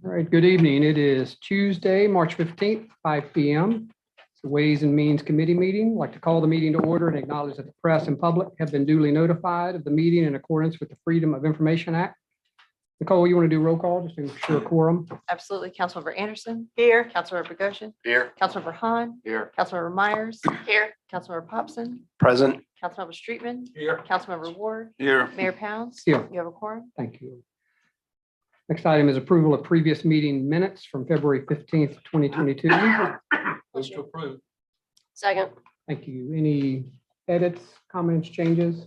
All right, good evening. It is Tuesday, March 15th, 5 p.m. It's the Ways and Means Committee meeting. I'd like to call the meeting to order and acknowledge that the press and public have been duly notified of the meeting in accordance with the Freedom of Information Act. Nicole, you want to do roll call just to ensure quorum? Absolutely. Councilmember Anderson. Here. Councilmember Bogosian. Here. Councilmember Hahn. Here. Councilmember Myers. Here. Councilmember Popson. Present. Councilmember Streetman. Here. Councilmember Ward. Here. Mayor Pounds. Here. You have a quorum. Thank you. Next item is approval of previous meeting minutes from February 15th, 2022. Move to approve. Second. Thank you. Any edits, comments, changes?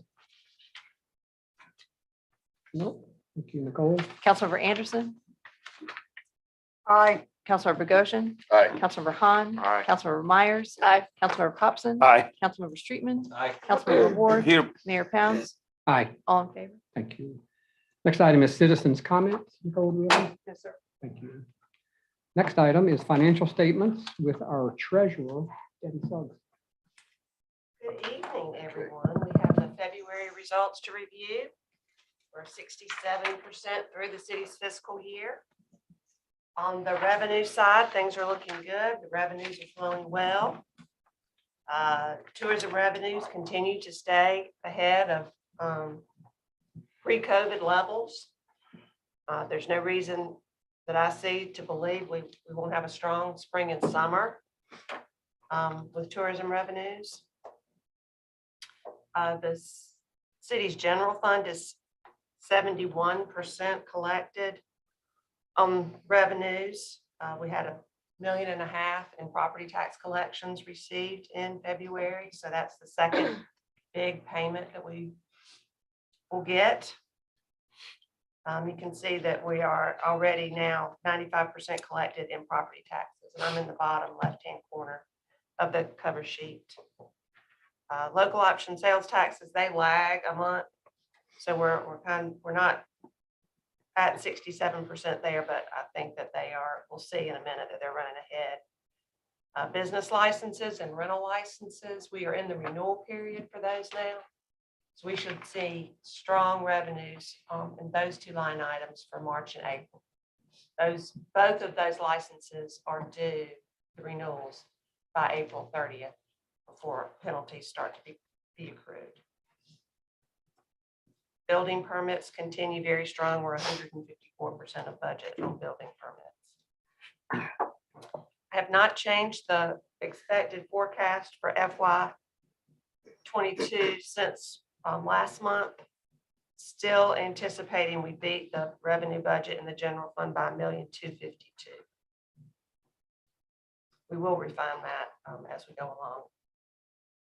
Nope. Thank you, Nicole. Councilmember Anderson. Aye. Councilmember Bogosian. Aye. Councilmember Hahn. Aye. Councilmember Myers. Aye. Councilmember Popson. Aye. Councilmember Streetman. Aye. Councilmember Ward. Here. Mayor Pounds. Aye. All in favor. Thank you. Next item is citizens' comments. Nicole, do you have any? Yes, sir. Thank you. Next item is financial statements with our treasurer, Debbie Suggs. Good evening, everyone. We have the February results to review. We're 67% through the city's fiscal year. On the revenue side, things are looking good. The revenues are flowing well. Tourism revenues continue to stay ahead of pre-COVID levels. There's no reason that I see to believe we won't have a strong spring and summer with tourism revenues. The city's general fund is 71% collected on revenues. We had $1.5 million in property tax collections received in February. So that's the second big payment that we will get. You can see that we are already now 95% collected in property taxes. And I'm in the bottom left-hand corner of the cover sheet. Local option sales taxes, they lag a month. So we're not at 67% there, but I think that they are, we'll see in a minute that they're running ahead. Business licenses and rental licenses, we are in the renewal period for those now. So we should see strong revenues in those two line items for March and April. Both of those licenses are due the renewals by April 30th before penalties start to be accrued. Building permits continue very strong. We're 154% of budget on building permits. I have not changed the expected forecast for FY22 since last month. Still anticipating we beat the revenue budget in the general fund by $1,252,000. We will refine that as we go along.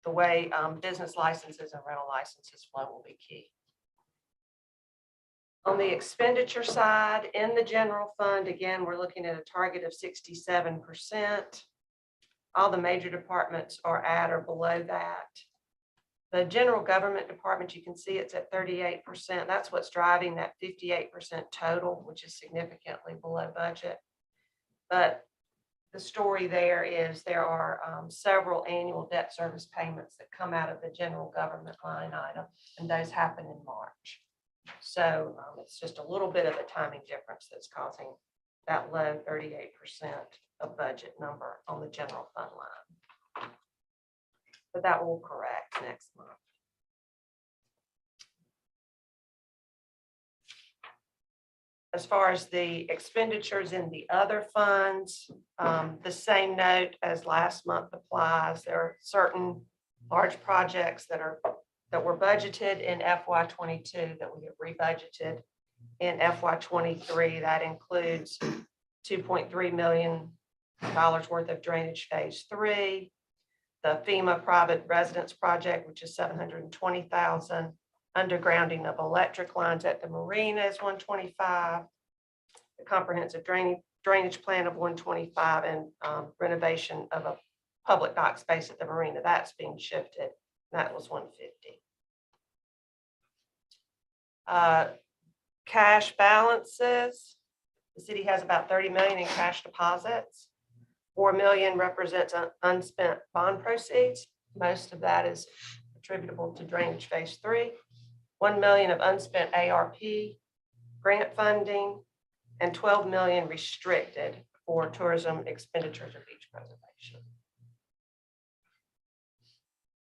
The way business licenses and rental licenses flow will be key. On the expenditure side, in the general fund, again, we're looking at a target of 67%. All the major departments are at or below that. The general government department, you can see it's at 38%. That's what's driving that 58% total, which is significantly below budget. But the story there is there are several annual debt service payments that come out of the general government line item, and those happen in March. So it's just a little bit of a timing difference that's causing that low 38% of budget number on the general fund line. But that will correct next month. As far as the expenditures in the other funds, the same note as last month applies. There are certain large projects that were budgeted in FY22 that we have rebudgeted in FY23. That includes $2.3 million worth of drainage phase 3, the FEMA private residence project, which is $720,000, undergrounding of electric lines at the Marina is $125,000, the comprehensive drainage plan of $125,000, and renovation of a public dock space at the Marina. That's being shifted. That was $150,000. Cash balances. The city has about $30 million in cash deposits. $4 million represents unspent bond proceeds. Most of that is attributable to drainage phase 3. $1 million of unspent ARP grant funding, and 12 million restricted for tourism expenditures or beach preservation.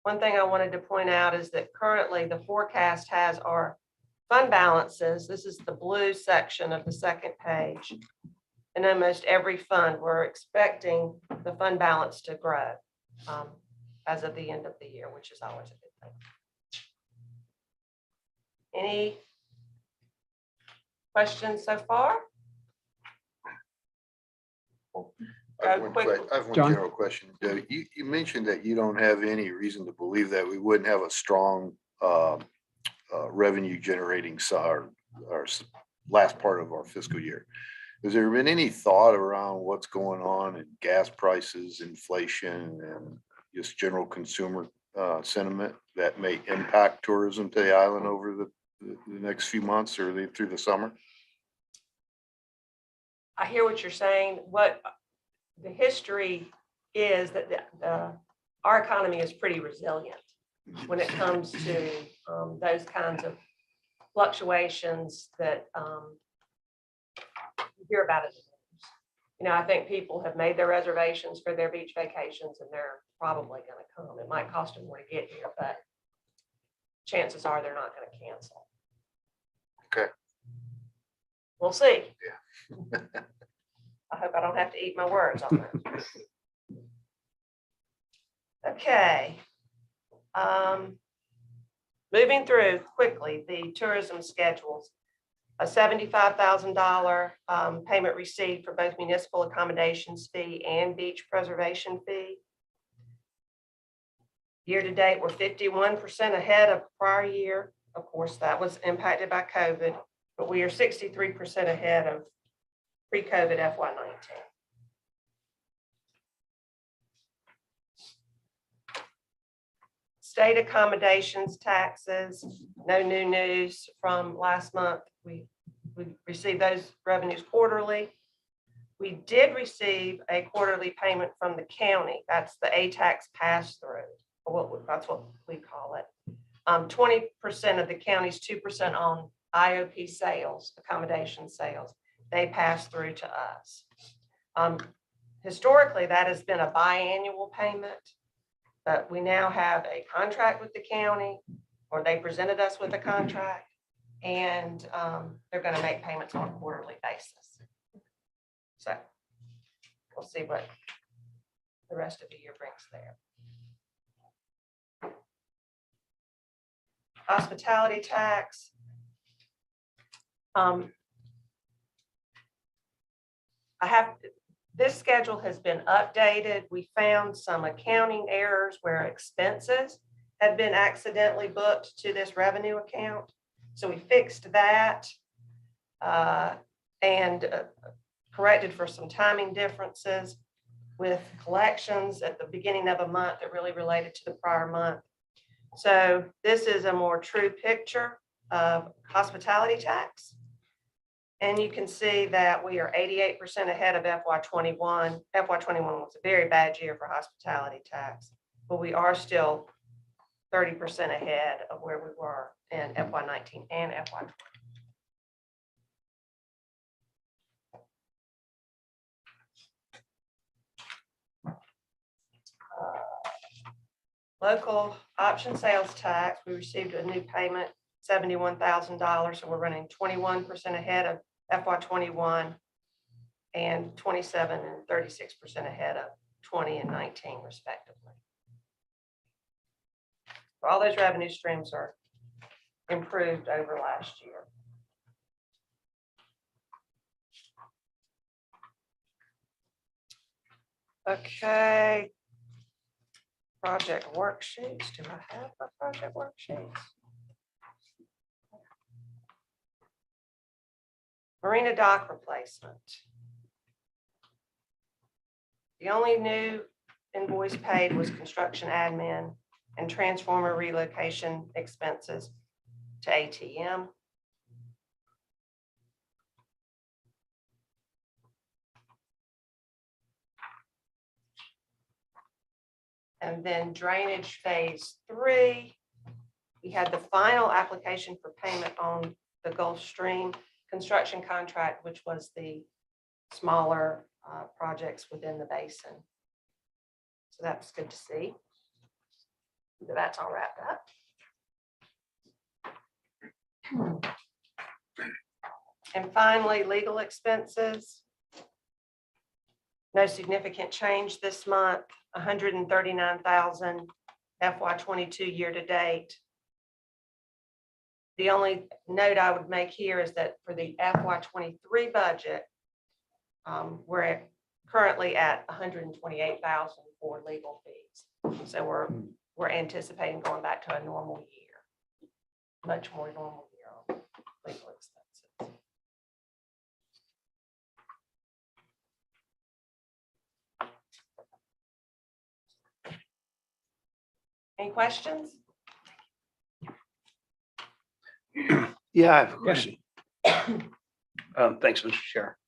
One thing I wanted to point out is that currently the forecast has our fund balances. This is the blue section of the second page. In almost every fund, we're expecting the fund balance to grow as of the end of the year, which is always a good thing. Any questions so far? I have one quick. John? general question. You mentioned that you don't have any reason to believe that we wouldn't have a strong revenue generating last part of our fiscal year. Has there been any thought around what's going on in gas prices, inflation, and just general consumer sentiment that may impact tourism to the island over the next few months or through the summer? I hear what you're saying. What the history is that our economy is pretty resilient when it comes to those kinds of fluctuations that you hear about it. You know, I think people have made their reservations for their beach vacations and they're probably going to come. It might cost them more to get here, but chances are they're not going to cancel. Okay. We'll see. Yeah. I hope I don't have to eat my words on that. Okay. Moving through quickly, the tourism schedules. A $75,000 payment received for both municipal accommodations fee and beach preservation fee. Year to date, we're 51% ahead of prior year. Of course, that was impacted by COVID, but we are 63% ahead of pre-COVID FY19. State accommodations taxes, no new news from last month. We received those revenues quarterly. We did receive a quarterly payment from the county. That's the A-tax pass-through, or that's what we call it. 20% of the county's 2% on IOP sales, accommodation sales, they pass through to us. Historically, that has been a biannual payment, but we now have a contract with the county, or they presented us with a contract, and they're going to make payments on a quarterly basis. So we'll see what the rest of the year brings there. Hospitality tax. This schedule has been updated. We found some accounting errors where expenses had been accidentally booked to this revenue account. So we fixed that and corrected for some timing differences with collections at the beginning of a month that really related to the prior month. So this is a more true picture of hospitality tax. And you can see that we are 88% ahead of FY21. FY21 was a very bad year for hospitality tax, but we are still 30% ahead of where we were in FY19 and FY20. Local option sales tax, we received a new payment, $71,000. So we're running 21% ahead of FY21 and 27 and 36% ahead of 20 and 19 respectively. So all those revenue streams are improved over last year. Okay. Project worksheets. Do I have a project worksheets? Marina dock replacement. The only new invoice paid was construction admin and transformer relocation expenses to ATM. And then drainage phase 3. We had the final application for payment on the Gulf Stream construction contract, which was the smaller projects within the basin. So that's good to see. So that's all wrapped up. And finally, legal expenses. No significant change this month, 139,000 FY '22 year to date. The only note I would make here is that for the FY '23 budget, we're currently at 128,000 for legal fees. So we're anticipating going back to a normal year, much more normal year on legal expenses. Any questions? Yeah, I have a question. Thanks, Mr. Chair.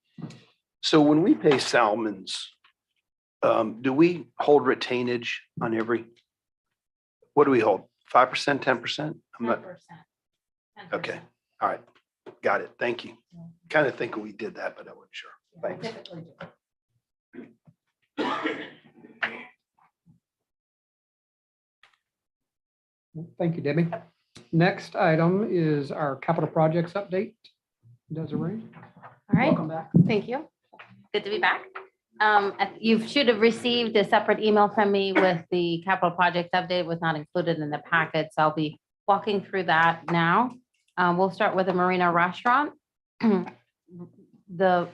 So when we pay Salmons, do we hold retainage on every? What do we hold? 5%, 10%? I'm not, 10%. okay, all right, got it, thank you. Kind of thinking we did that, but I wasn't sure. Thanks. Thank you, Debbie. Next item is our capital projects update. Desiree, All right, welcome back. thank you. Good to be back. You should have received a separate email from me with the capital project update. It was not included in the packet, so I'll be walking through that now. We'll start with the Marina Restaurant. The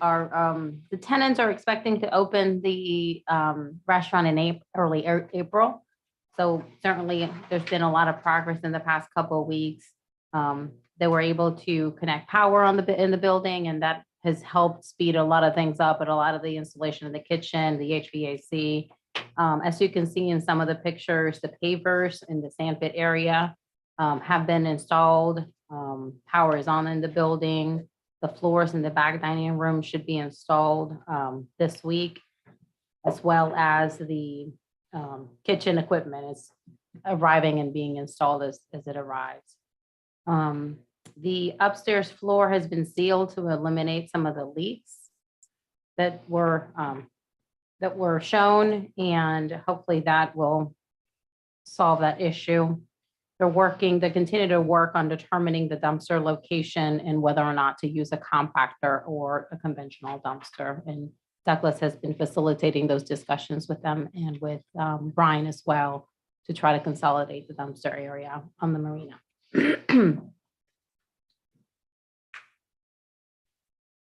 tenants are expecting to open the restaurant in early April. So certainly there's been a lot of progress in the past couple of weeks. They were able to connect power in the building, and that has helped speed a lot of things up, but a lot of the installation in the kitchen, the HVAC. As you can see in some of the pictures, the pavers in the sandpit area have been installed. Power is on in the building. The floors in the back dining room should be installed this week, as well as the kitchen equipment is arriving and being installed as it arrives. The upstairs floor has been sealed to eliminate some of the leaks that were shown, and hopefully that will solve that issue. They continue to work on determining the dumpster location and whether or not to use a compactor or a conventional dumpster. And Douglas has been facilitating those discussions with them and with Brian as well to try to consolidate the dumpster area on the marina.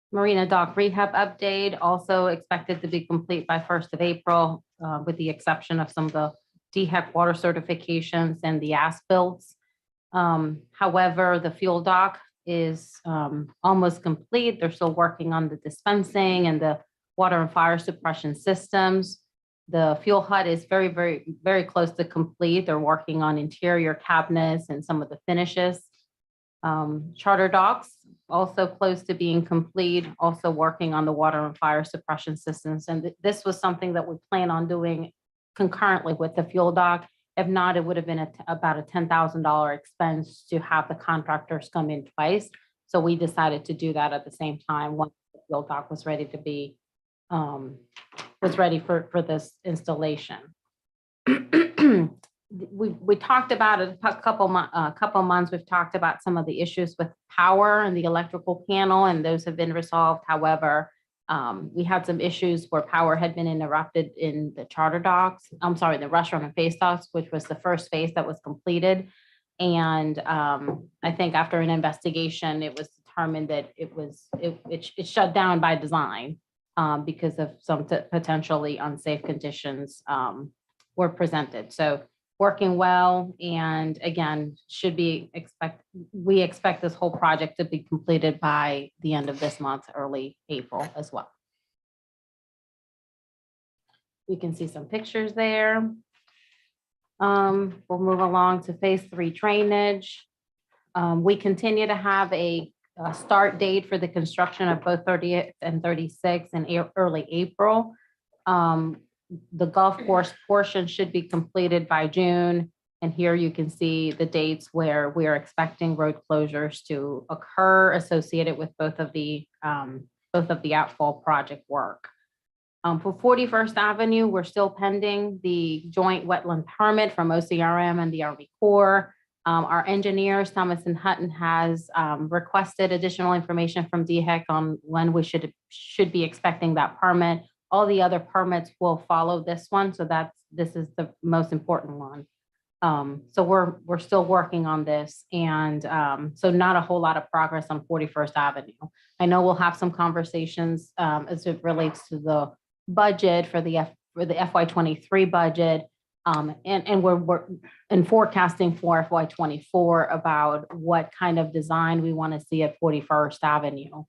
Marina Dock Rehab update, also expected to be complete by 1st of April, with the exception of some of the DHEC water certifications and the as-builts. However, the fuel dock is almost complete. They're still working on the dispensing and the water and fire suppression systems. The fuel hut is very, very, very close to complete. They're working on interior cabinets and some of the finishes. Charter docks also close to being complete, also working on the water and fire suppression systems. And this was something that we plan on doing concurrently with the fuel dock. If not, it would have been about a $10,000 expense to have the contractors come in twice. So we decided to do that at the same time once the fuel dock was ready to be for this installation. We talked about it a couple months. We've talked about some of the issues with power and the electrical panel, and those have been resolved. However, we had some issues where power had been interrupted in the charter docks. I'm sorry, the restaurant and face docks, which was the first phase that was completed. And I think after an investigation, it was determined that it shut down by design because of some potentially unsafe conditions were presented. So working well, and again, we expect this whole project to be completed by the end of this month, early April as well. You can see some pictures there. We'll move along to phase 3 drainage. We continue to have a start date for the construction of both 30th and 36th in early April. The golf course portion should be completed by June. And here you can see the dates where we are expecting road closures to occur associated with both of the outfall project work. For 41st Avenue, we're still pending the joint wetland permit from OCRM and the Army Corps. Our engineers, Thomas and Hutton, has requested additional information from DHEC on when we should be expecting that permit. All the other permits will follow this one, so this is the most important one. So we're still working on this, and so not a whole lot of progress on 41st Avenue. I know we'll have some conversations as it relates to the budget for the FY23 budget, and we're forecasting for FY24 about what kind of design we want to see at 41st Avenue.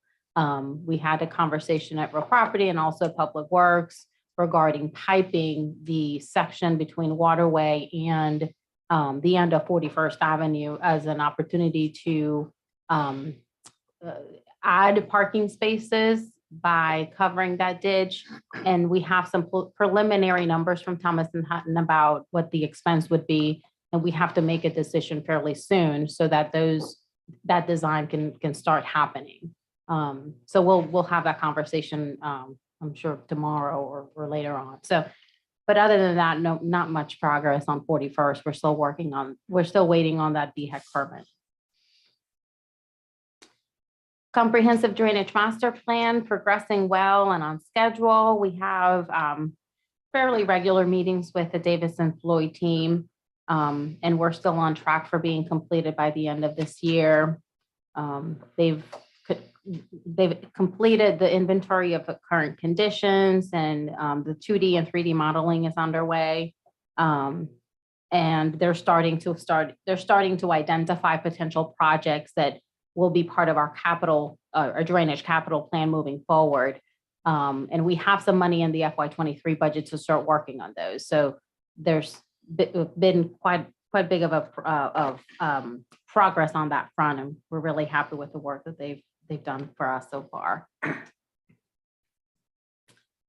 We had a conversation at Real Property and also Public Works regarding piping the section between Waterway and the end of 41st Avenue as an opportunity to add parking spaces by covering that ditch. And we have some preliminary numbers from Thomas and Hutton about what the expense would be. And we have to make a decision fairly soon so that that design can start happening. So we'll have that conversation, I'm sure tomorrow or later on. So, but other than that, no, not much progress on 41st. We're still waiting on that DHEC permit. Comprehensive Drainage Master Plan progressing well and on schedule. We have fairly regular meetings with the Davis and Floyd team, and we're still on track for being completed by the end of this year. They've completed the inventory of the current conditions, and the 2D and 3D modeling is underway. And they're starting to identify potential projects that will be part of our our drainage capital plan moving forward. And we have some money in the FY23 budget to start working on those. So there's been quite big of progress on that front, and we're really happy with the work that they've done for us so far.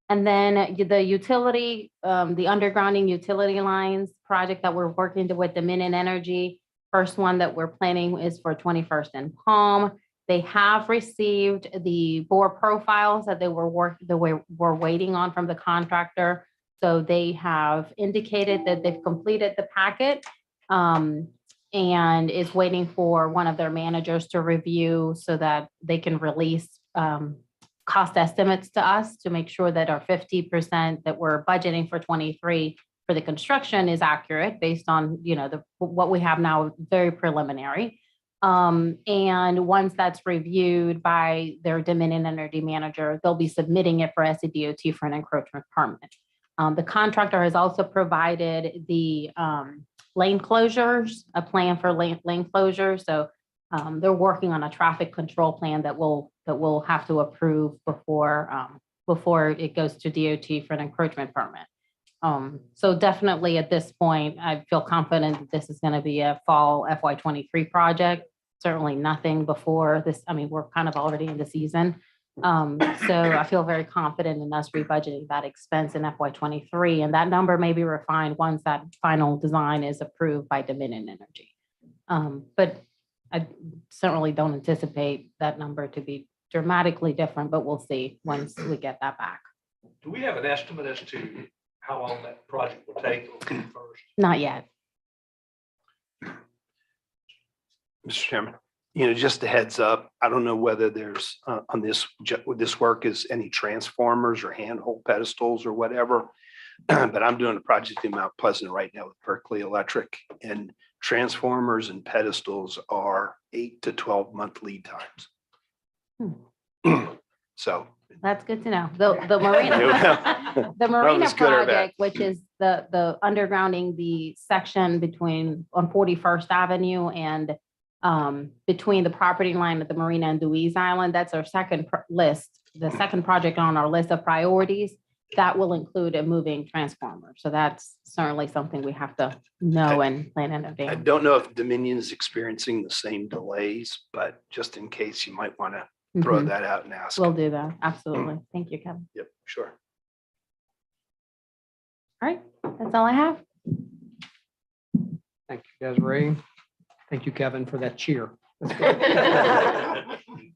And then the utility, the undergrounding utility lines project that we're working with Dominion Energy. First one that we're planning is for 21st and Palm. They have received the bore profiles that they were waiting on from the contractor. So they have indicated that they've completed the packet and is waiting for one of their managers to review so that they can release cost estimates to us to make sure that our 50% that we're budgeting for 23 for the construction is accurate based on, what we have now, very preliminary. And once that's reviewed by their Dominion Energy manager, they'll be submitting it for SCDOT for an encroachment permit. The contractor has also provided the lane closures, a plan for lane closures. So they're working on a traffic control plan that we'll have to approve before it goes to DOT for an encroachment permit. So definitely at this point, I feel confident that this is going to be a fall FY23 project. Certainly nothing before this. I mean, we're kind of already in the season. So I feel very confident in us rebudgeting that expense in FY23, and that number may be refined once that final design is approved by Dominion Energy. But I certainly don't anticipate that number to be dramatically different, but we'll see once we get that back. Do we have an estimate as to how long that project will take first? Not yet. Mr. Chairman, just a heads up, I don't know whether there's on this work is any transformers or handhold pedestals or whatever, but I'm doing a project in Mount Pleasant right now with Berkeley Electric, and transformers and pedestals are 8 to 12 month lead times. So that's good to know. The Marina, the Marina project, which is the undergrounding the section on 41st Avenue and between the property line of the Marina and Dewey's Island. That's our second the second project on our list of priorities. That will include a moving transformer. So that's certainly something we have to know and plan in I advance. don't know if Dominion is experiencing the same delays, but just in case, you might want to throw that out and ask. We'll do that. Absolutely. Thank you, Kevin. Yep, sure. All right, that's all I have. Thank you, Desiree. Thank you, Kevin, for that cheer.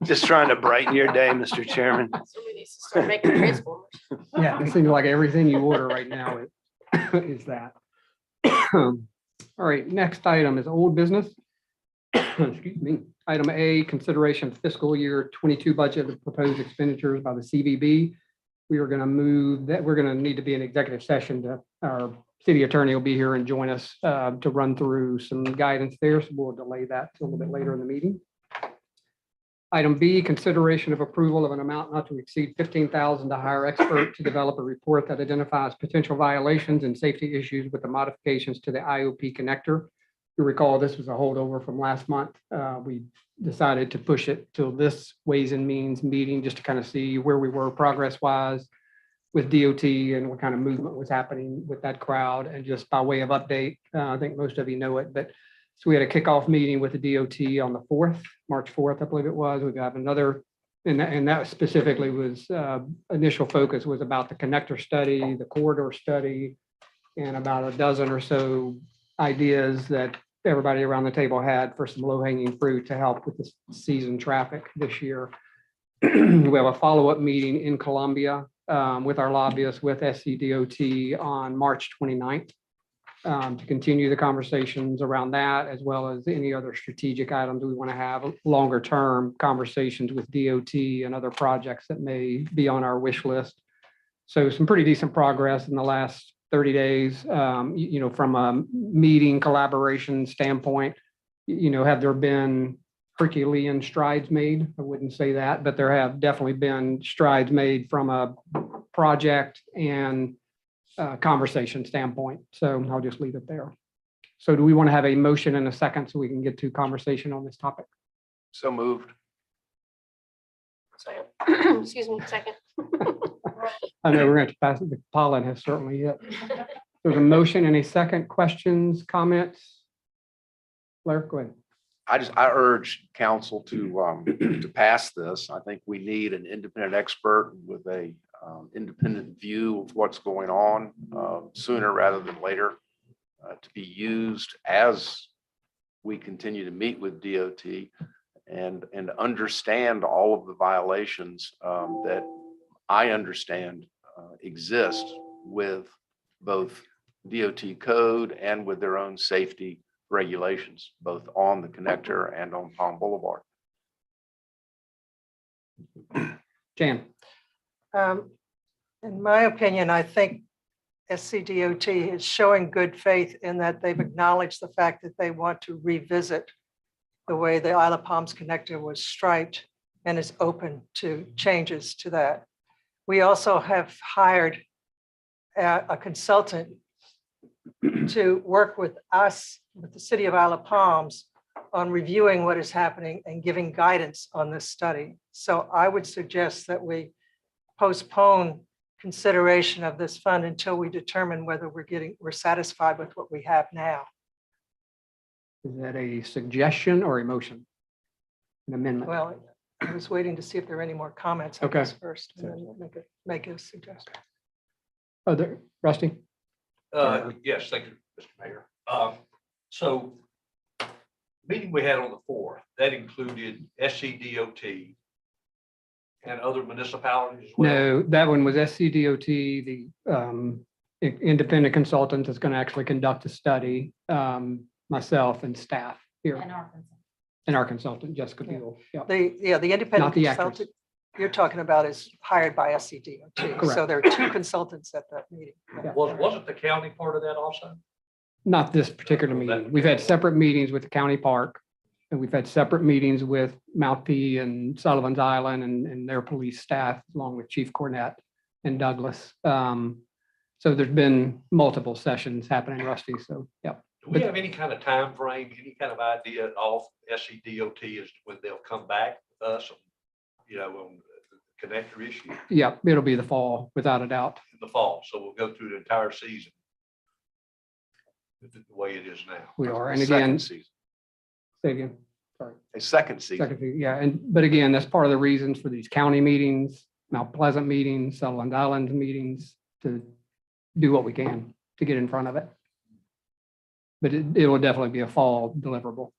Just trying to brighten your day, Mr. Chairman. Somebody needs to start making transformers. Yeah, it seems like everything you order right now is that. All right, next item is old business. Excuse me. Item A, consideration of fiscal year 22 budget of proposed expenditures by the CVB. We are going to move that, we're going to need to be in executive session to, our city attorney will be here and join us to run through some guidance there. So we'll delay that to a little bit later in the meeting. Item B, consideration of approval of an amount not to exceed $15,000 to hire expert to develop a report that identifies potential violations and safety issues with the modifications to the IOP connector. You recall this was a holdover from last month. We decided to push it till this Ways and Means meeting just to kind of see where we were progress wise with DOT and what kind of movement was happening with that crowd. And just by way of update, I think most of you know it, but so we had a kickoff meeting with the DOT on the 4th, March 4th, I believe it was. We have another, and that specifically was, initial focus was about the connector study, the corridor study, and about a dozen or so ideas that everybody around the table had for some low-hanging fruit to help with the season traffic this year. We have a follow-up meeting in Columbia with our lobbyists with SCDOT on March 29th. To continue the conversations around that, as well as any other strategic items we want to have longer term conversations with DOT and other projects that may be on our wish list. So some pretty decent progress in the last 30 days, you know, from a meeting collaboration standpoint. You know, have there been Herculean strides made? I wouldn't say that, but there have definitely been strides made from a project and conversation standpoint. So I'll just leave it there. So do we want to have a motion in a second so we can get to conversation on this topic? So moved. Second. Excuse me, second. I know we're going to pass it. The pollen has certainly hit. There's a motion and a second. Questions, comments? Blair, go ahead. I urge council to pass this. I think we need an independent expert with a independent view of what's going on sooner rather than later to be used as we continue to meet with DOT and understand all of the violations that I understand exist with both DOT code and with their own safety regulations, both on the connector and on Palm Boulevard. Jan. In my opinion, I think SCDOT is showing good faith in that they've acknowledged the fact that they want to revisit the way the Isle of Palms connector was striped and is open to changes to that. We also have hired a consultant to work with us, with the city of Isle of Palms, on reviewing what is happening and giving guidance on this study. So I would suggest that we postpone consideration of this fund until we determine whether we're satisfied with what we have now. Is that a suggestion or a motion? An amendment? Well, I was waiting to see if there are any more comments on Okay. this first, and then make a suggestion. Other, Rusty? Yes, thank you, Mr. Mayor. So meeting we had on the 4th, that included SCDOT and other municipalities as well? No, that one was SCDOT, the independent consultant that's going to actually conduct the study, myself and staff here, and our consultant, Jessica Beal. Yeah. The independent Not the consultant you're talking about is hired by SCDOT. So Correct. there are two consultants at that meeting. Wasn't the county part of that also? Not this particular meeting. We've had separate meetings with the county park, and we've had separate meetings with Mount P and Sullivan's Island and their police staff, along with Chief Cornett and Douglas. So there's been multiple sessions happening, Rusty. So, yeah. Do we have any kind of time frame, any kind of idea of SCDOT is when they'll come back with us, you know, on the connector issue in Yeah, it'll be the fall, without a doubt. the fall? So we'll go through the entire season the way it is now. We are. And Second again, season. say again, sorry. A second season. Second thing, yeah, but again, that's part of the reasons for these county meetings, Mount Pleasant meetings, Sutherland Island meetings, to do what we can to get in front of it. but it will definitely be a fall deliverable.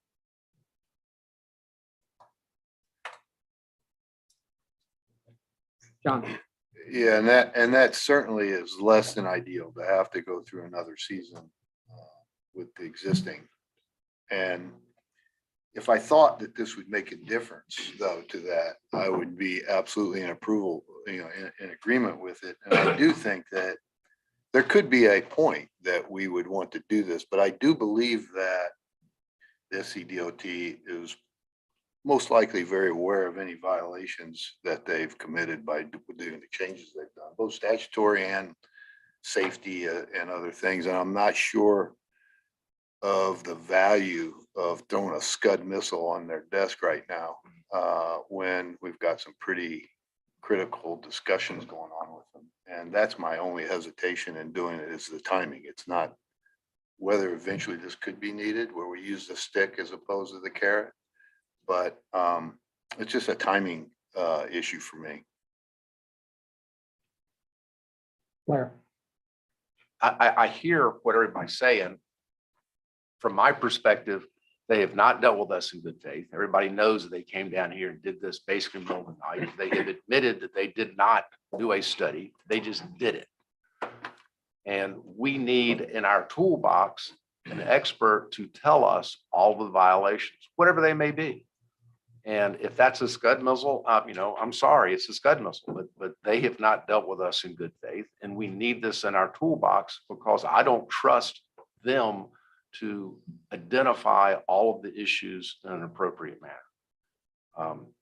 John, Yeah, and that certainly is less than ideal to have to go through another season with the existing. And if I thought that this would make a difference though to that, I would be absolutely in approval, in agreement with it. And I do think that there could be a point that we would want to do this, but I do believe that the SCDOT is most likely very aware of any violations that they've committed by doing the changes they've done, both statutory and safety and other things. And I'm not sure of the value of throwing a Scud missile on their desk right now when we've got some pretty critical discussions going on with them. And that's my only hesitation in doing it, is the timing. It's not whether eventually this could be needed where we use the stick as opposed to the carrot, but it's just a timing issue for me. Blair. I hear what everybody's saying. From my perspective, they have not dealt with us in good faith. Everybody knows that they came down here and did this basically in the middle of the night. They have admitted that they did not do a study. They just did it. And we need in our toolbox an expert to tell us all the violations, whatever they may be. And if that's a Scud missile, I'm sorry, it's a Scud missile, but they have not dealt with us in good faith. And we need this in our toolbox because I don't trust them to identify all of the issues in an appropriate manner.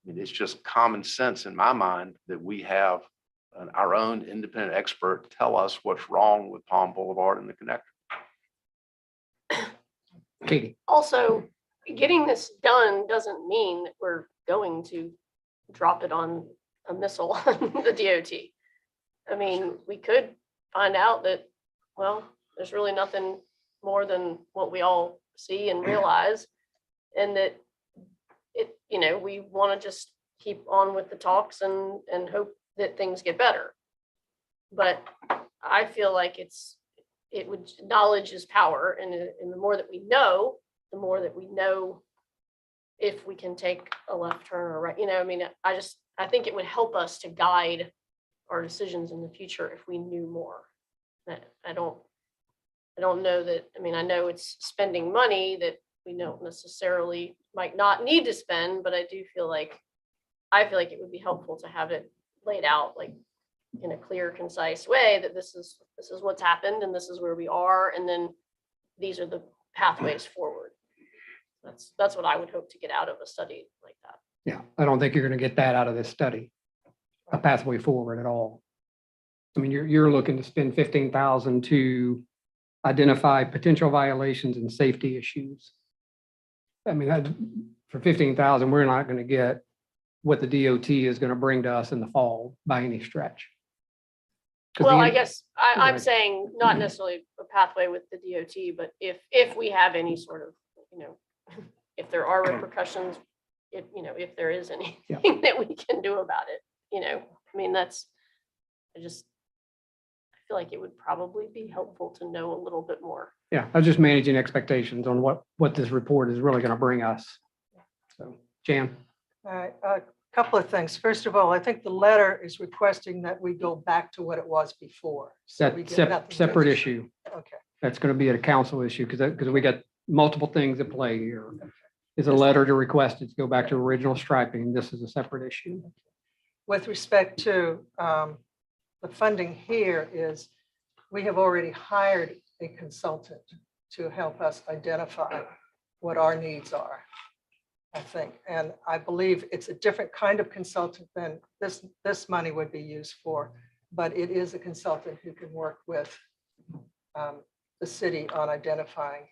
It's just common sense in my mind that we have our own independent expert tell us what's wrong with Palm Boulevard and the connector. Katie. Also, getting this done doesn't mean that we're going to drop it on a missile on the DOT. I mean, we could find out that, well, there's really nothing more than what we all see and realize, and that we want to just keep on with the talks and hope that things get better. But I feel like knowledge is power, and the more that we know, the more that we know if we can take a left turn or right. I think it would help us to guide our decisions in the future if we knew more. I don't know that. I know it's spending money that we don't necessarily might not need to spend, but I feel like it would be helpful to have it laid out like in a clear, concise way that this is what's happened and this is where we are, and then these are the pathways forward. That's what I would hope to get out of a study like that. Yeah, I don't think you're going to get that out of this study, a pathway forward at all. You're looking to spend $15,000 to identify potential violations and safety issues. For $15,000, we're not going to get what the DOT is going to bring to us in the fall by any stretch. Well, I guess I'm saying not necessarily a pathway with the DOT, but if we have any sort of, if there are repercussions, if there is anything that we can do about it, I feel like it would probably be helpful to know a little bit more. Yeah, I was just managing expectations on what this report is really going to bring us. So, Jan. All right, a couple of things. First of all, I think the letter is requesting that we go back to what it was before. So we get nothing Separate different. issue. Okay. That's going to be a council issue because we got multiple things at play here. Is a letter to request it to go back to original striping. This is a separate issue. With respect to the funding here is, we have already hired a consultant to help us identify what our needs are, I think. And I believe it's a different kind of consultant than this money would be used for, but it is a consultant who can work with the city on identifying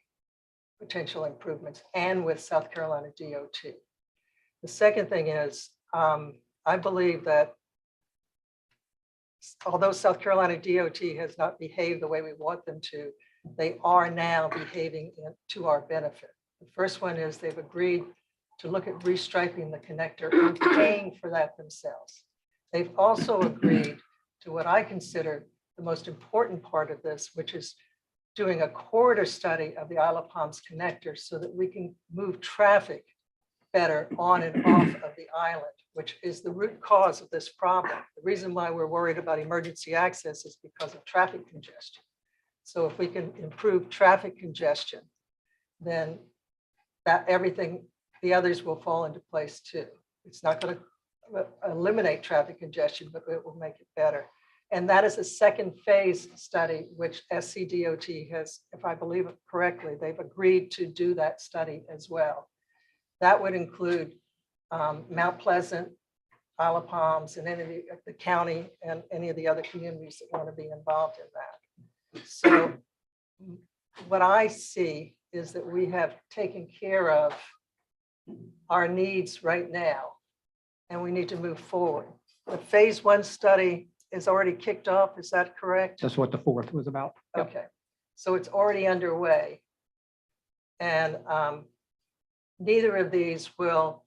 potential improvements and with South Carolina DOT. The second thing is, I believe that although South Carolina DOT has not behaved the way we want them to, they are now behaving to our benefit. The first one is they've agreed to look at restriping the connector and paying for that themselves. They've also agreed to what I consider the most important part of this, which is doing a corridor study of the Isle of Palms connector so that we can move traffic better on and off of the island, which is the root cause of this problem. The reason why we're worried about emergency access is because of traffic congestion. So if we can improve traffic congestion, then that everything, the others will fall into place too. It's not going to eliminate traffic congestion, but it will make it better. And that is a second phase study, which SCDOT has, if I believe it correctly, they've agreed to do that study as well. That would include Mount Pleasant, Isle of Palms, and any of the county and any of the other communities that want to be involved in that. So what I see is that we have taken care of our needs right now, and we need to move forward. The phase 1 study is already kicked off. Is that correct? That's what the 4th was about. Yep. Okay, so it's already underway. And neither of these will,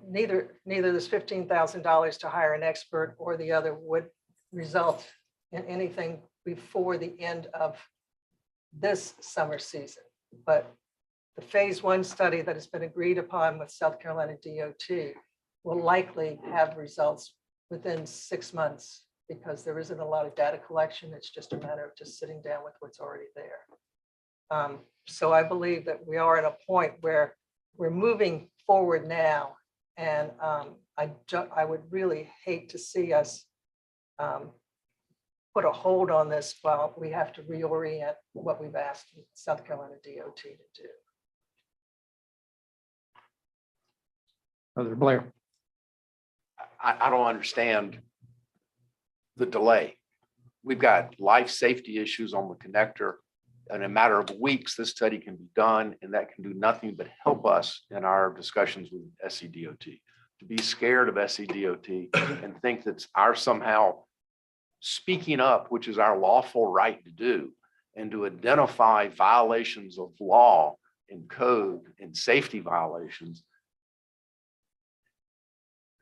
neither this $15,000 to hire an expert or the other would result in anything before the end of this summer season. But the phase 1 study that has been agreed upon with South Carolina DOT will likely have results within 6 months, because there isn't a lot of data collection. It's just a matter of just sitting down with what's already there. So I believe that we are at a point where we're moving forward now. And I would really hate to see us put a hold on this while we have to reorient what we've asked South Carolina DOT to do. Brother Blair. I don't understand the delay. We've got life safety issues on the connector. In a matter of weeks, this study can be done, and that can do nothing but help us in our discussions with SCDOT. To be scared of SCDOT and think that our somehow speaking up, which is our lawful right to do, and to identify violations of law and code and safety violations,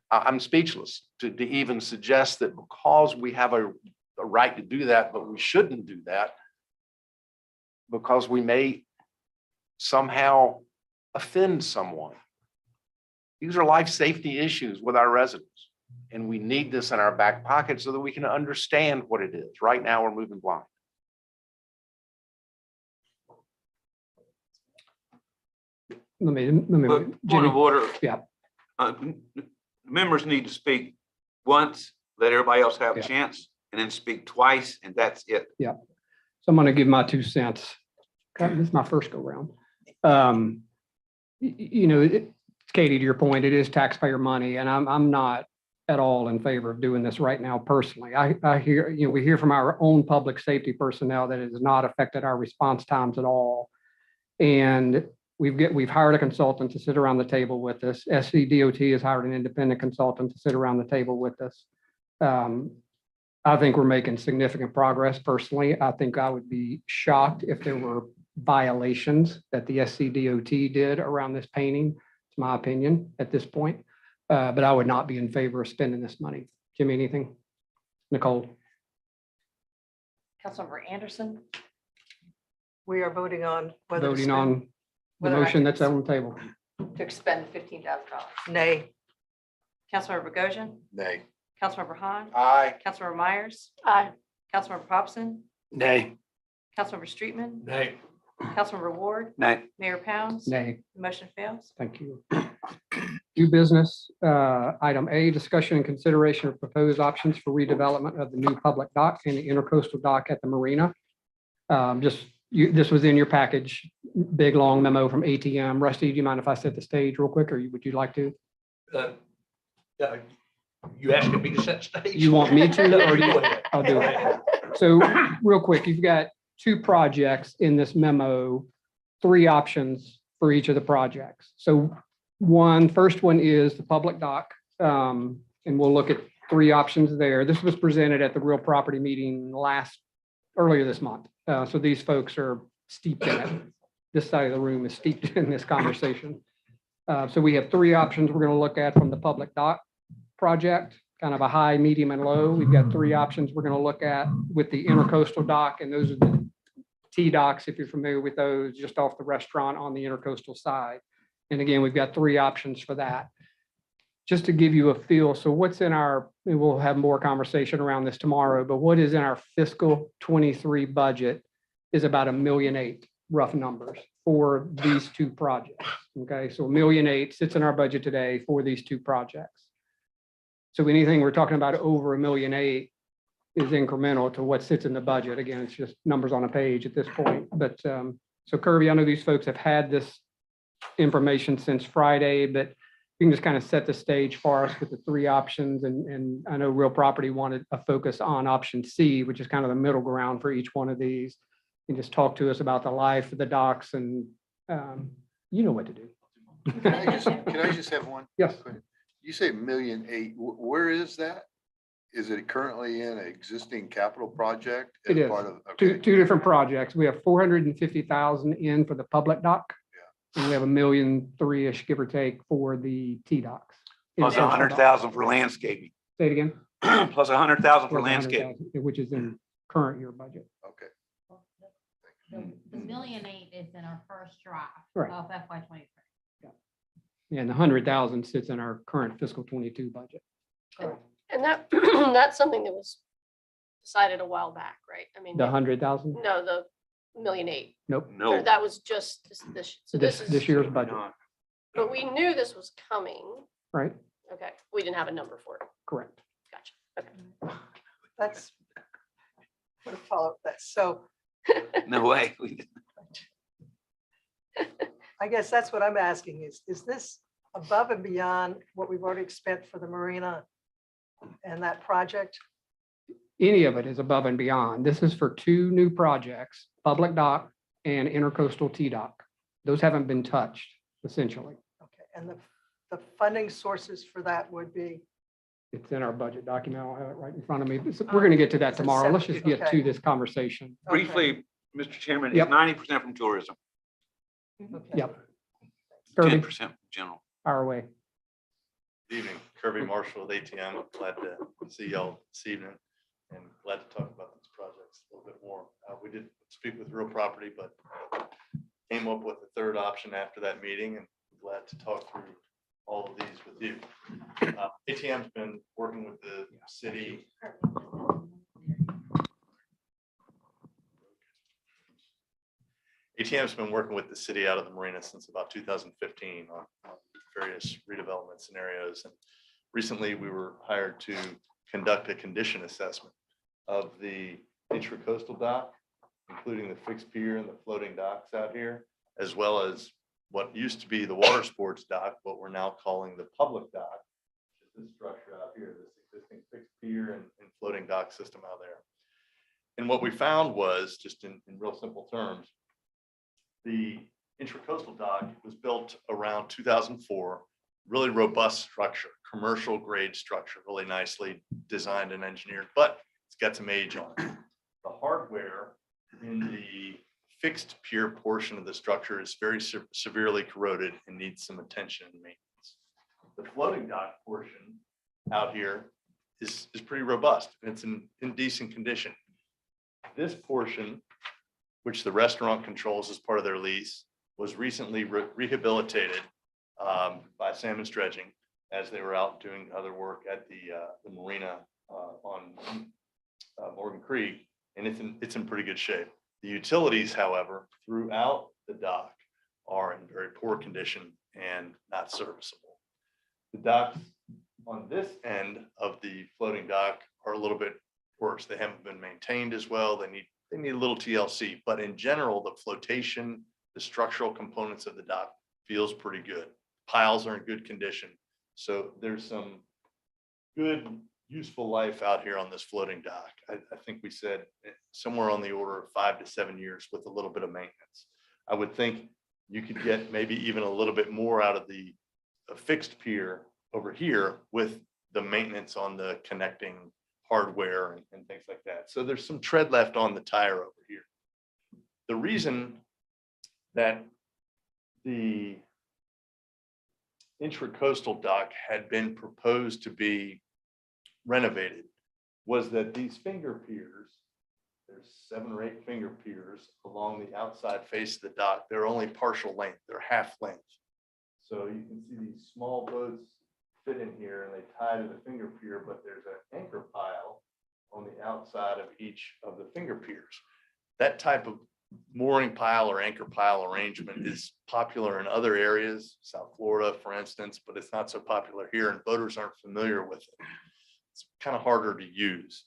I'm speechless to even suggest that because we have a right to do that, but we shouldn't do that because we may somehow offend someone. These are life safety issues with our residents, and we need this in our back pocket so that we can understand what it is. Right now, we're moving blind. Let me, Point Jimmy. of order. Yeah. Members need to speak once, let everybody else have a Yeah. chance, and then speak twice, and that's it. So I'm going to give my 2 cents. This is my first go round. Katie, to your point, it is taxpayer money, and I'm not at all in favor of doing this right now personally. I hear, we hear from our own public safety personnel that it has not affected our response times at all. And we've hired a consultant to sit around the table with us. SCDOT has hired an independent consultant to sit around the table with us. I think we're making significant progress personally. I think I would be shocked if there were violations that the SCDOT did around this painting. It's my opinion at this point. But I would not be in favor of spending this money. Jimmy, anything? Nicole? Councilmember Anderson, We are voting on whether to Voting spend- on the Whether I motion can- that's on the table. to expend $15,000. Nay. Councilmember Bogosian, Nay. Councilmember Han, Aye. Councilmember Myers, Aye. Councilmember Popson, Nay. Councilmember Streetman, Nay. Councilmember Ward, Nay. Mayor Pounds. Nay. The motion fails. Thank you. New business, item A, discussion and consideration of proposed options for redevelopment of the new public dock and the Intracoastal Dock at the Marina. This was in your package, big, long memo from ATM. Rusty, do you mind if I set the stage real quick, or would you like to? You asking me to set stage? You want me to, No, or you you- go ahead. I'll do it. So real quick, you've got 2 projects in this memo, 3 options for each of the projects. So first one is the public dock, and we'll look at 3 options there. This was presented at the real property meeting earlier this month. So these folks are steeped in it. This side of the room is steeped in this conversation. So we have 3 options we're going to look at from the public dock project, kind of a high, medium, and low. We've got 3 options we're going to look at with the Intracoastal Dock, and those are the T-docks, if you're familiar with those, just off the restaurant on the Intracoastal side. And again, we've got 3 options for that. Just to give you a feel, so what's in our, and we'll have more conversation around this tomorrow, but what is in our fiscal 23 budget is about $1.8 million, rough numbers, for these 2 projects. Okay, so $1.8 million sits in our budget today for these 2 projects. So anything we're talking about over $1.8 million is incremental to what sits in the budget. Again, it's just numbers on a page at this point. But so Kirby, I know these folks have had this information since Friday, but you can just kind of set the stage for us with the 3 options. And I know Real Property wanted a focus on option C, which is kind of the middle ground for each one of these. And just talk to us about the life of the docks, and you know what to do. Can I just have one? Yes. You say $1.8 million, where is that? Is it currently in an existing capital project? It as is. part of- Two okay. different projects. We have 450,000 in for the public dock. And we have $1.3 million-ish, give or take, for the T-docks. Plus Intentional docks. 100,000 for landscaping, Say it again. plus 100,000 for Plus landscaping. 100,000, which is in current year budget. Okay. The $1.8 million is in our first draft Right. of FY 23. And the 100,000 sits in our current fiscal 22 budget. And that, that's something that was decided a while back, right? I mean, The 100,000? no, the $1.8 million. Nope. Or No. that was just this, so this This is, year's budget, but we knew this was coming. right? Okay, we didn't have a number for it. Correct. Gotcha. Okay. That's what a follow-up that. So No way. We didn't. I guess that's what I'm asking is this above and beyond what we've already spent for the marina and that project? Any of it is above and beyond. This is for 2 new projects, public dock and Intracoastal T-dock. Those haven't been touched, essentially. Okay, and the funding sources for that would be? It's in our budget document. I'll have it right in front of me. We're going to get to that It's a tomorrow. Let's just separate- get to this conversation. Okay, Briefly, Mr. Chairman, Yep. it's 90% from tourism, okay. Yep. Kirby, 10% from general. our way. Evening, Kirby Marshall with ATM. Glad to see y'all this evening and glad to talk about these projects a little bit more. We did speak with Real Property, but came up with a 3rd option after that meeting and glad to talk through all of these with you. ATM's been working with the city. ATM's been working with the city out of the marina since about 2015 on various redevelopment scenarios. And recently we were hired to conduct a condition assessment of the Intracoastal Dock, including the fixed pier and the floating docks out here, as well as what used to be the water sports dock, what we're now calling the public dock. This structure out here, this existing fixed pier and floating dock system out there. And what we found was, just in real simple terms, the Intracoastal Dock was built around 2004, really robust structure, commercial grade structure, really nicely designed and engineered, but it's got some age on it. The hardware in the fixed pier portion of the structure is very severely corroded and needs some attention and maintenance. The floating dock portion out here is pretty robust and it's in decent condition. This portion, which the restaurant controls as part of their lease, was recently rehabilitated by Salmon Dredging as they were out doing other work at the marina on Morgan Creek, and it's in pretty good shape. The utilities, however, throughout the dock are in very poor condition and not serviceable. The docks on this end of the floating dock are a little bit worse. They haven't been maintained as well. They need a little TLC, but in general, the flotation, the structural components of the dock feels pretty good. Piles are in good condition. So there's some good, useful life out here on this floating dock. I think we said somewhere on the order of 5 to 7 years with a little bit of maintenance. I would think you could get maybe even a little bit more out of the fixed pier over here with the maintenance on the connecting hardware and things like that. So there's some tread left on the tire over here. The reason that the Intracoastal Dock had been proposed to be renovated was that these finger piers There's 7 or 8 finger piers along the outside face of the dock. They're only partial length, they're half length. So you can see these small boats fit in here and they tie to the finger pier, but there's an anchor pile on the outside of each of the finger piers. That type of mooring pile or anchor pile arrangement is popular in other areas, South Florida, for instance, but it's not so popular here and boaters aren't familiar with it. It's kind of harder to use,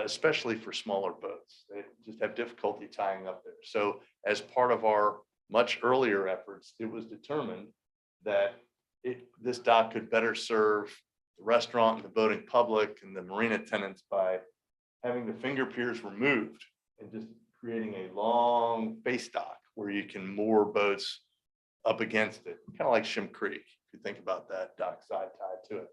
especially for smaller boats. They just have difficulty tying up there. So as part of our much earlier efforts, it was determined that this dock could better serve the restaurant and the boating public and the marina tenants by having the finger piers removed and just creating a long face dock where you can moor boats up against it, kind of like Shim Creek, if you think about that dock side tied to it.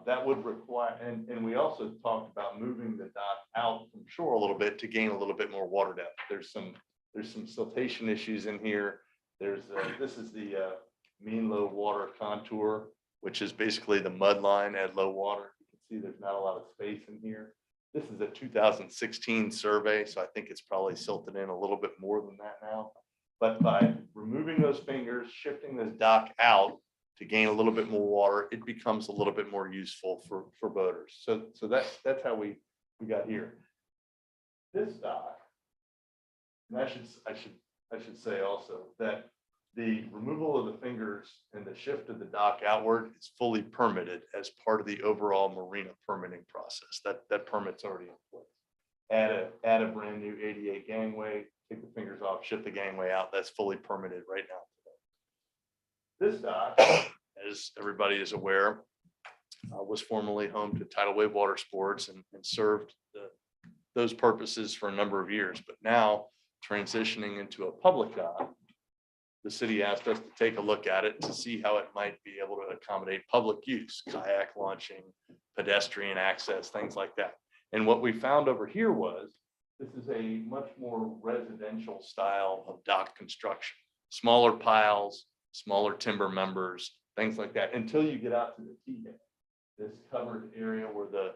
That would require, and we also talked about moving the dock out from shore a little bit to gain a little bit more water depth. There's some siltation issues in here. This is the mean low water contour, which is basically the mud line at low water. You can see there's not a lot of space in here. This is a 2016 survey, so I think it's probably silted in a little bit more than that now. But by removing those fingers, shifting this dock out to gain a little bit more water, it becomes a little bit more useful for boaters. So that's how we got here. This dock, and I should say also that the removal of the fingers and the shift of the dock outward is fully permitted as part of the overall marina permitting process. That permit's already in place. Add a brand new ADA gangway, take the fingers off, shift the gangway out. That's fully permitted right now. This dock, as everybody is aware, was formerly home to tidal wave water sports and served those purposes for a number of years. But now transitioning into a public dock, the city asked us to take a look at it to see how it might be able to accommodate public use, kayak launching, pedestrian access, things like that. And what we found over here was this is a much more residential style of dock construction, smaller piles, smaller timber members, things like that, until you get out to the T-head, this covered area where the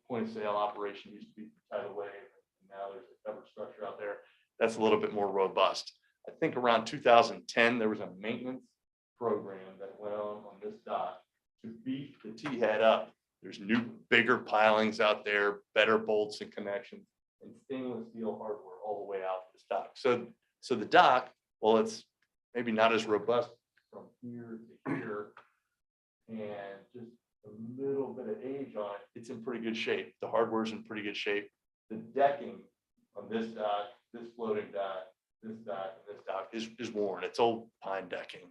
point of sale operation used to be for tidal wave. And now there's a covered structure out there that's a little bit more robust. I think around 2010, there was a maintenance program that went on this dock to beef the T-head up. There's new, bigger pilings out there, better bolts and connections, and stainless steel hardware all the way out to this dock. So the dock, well, it's maybe not as robust from here to here, and just a little bit of age on it, it's in pretty good shape. The hardware's in pretty good shape. The decking on this dock, this floating dock, this dock, and this dock is worn. It's old pine decking.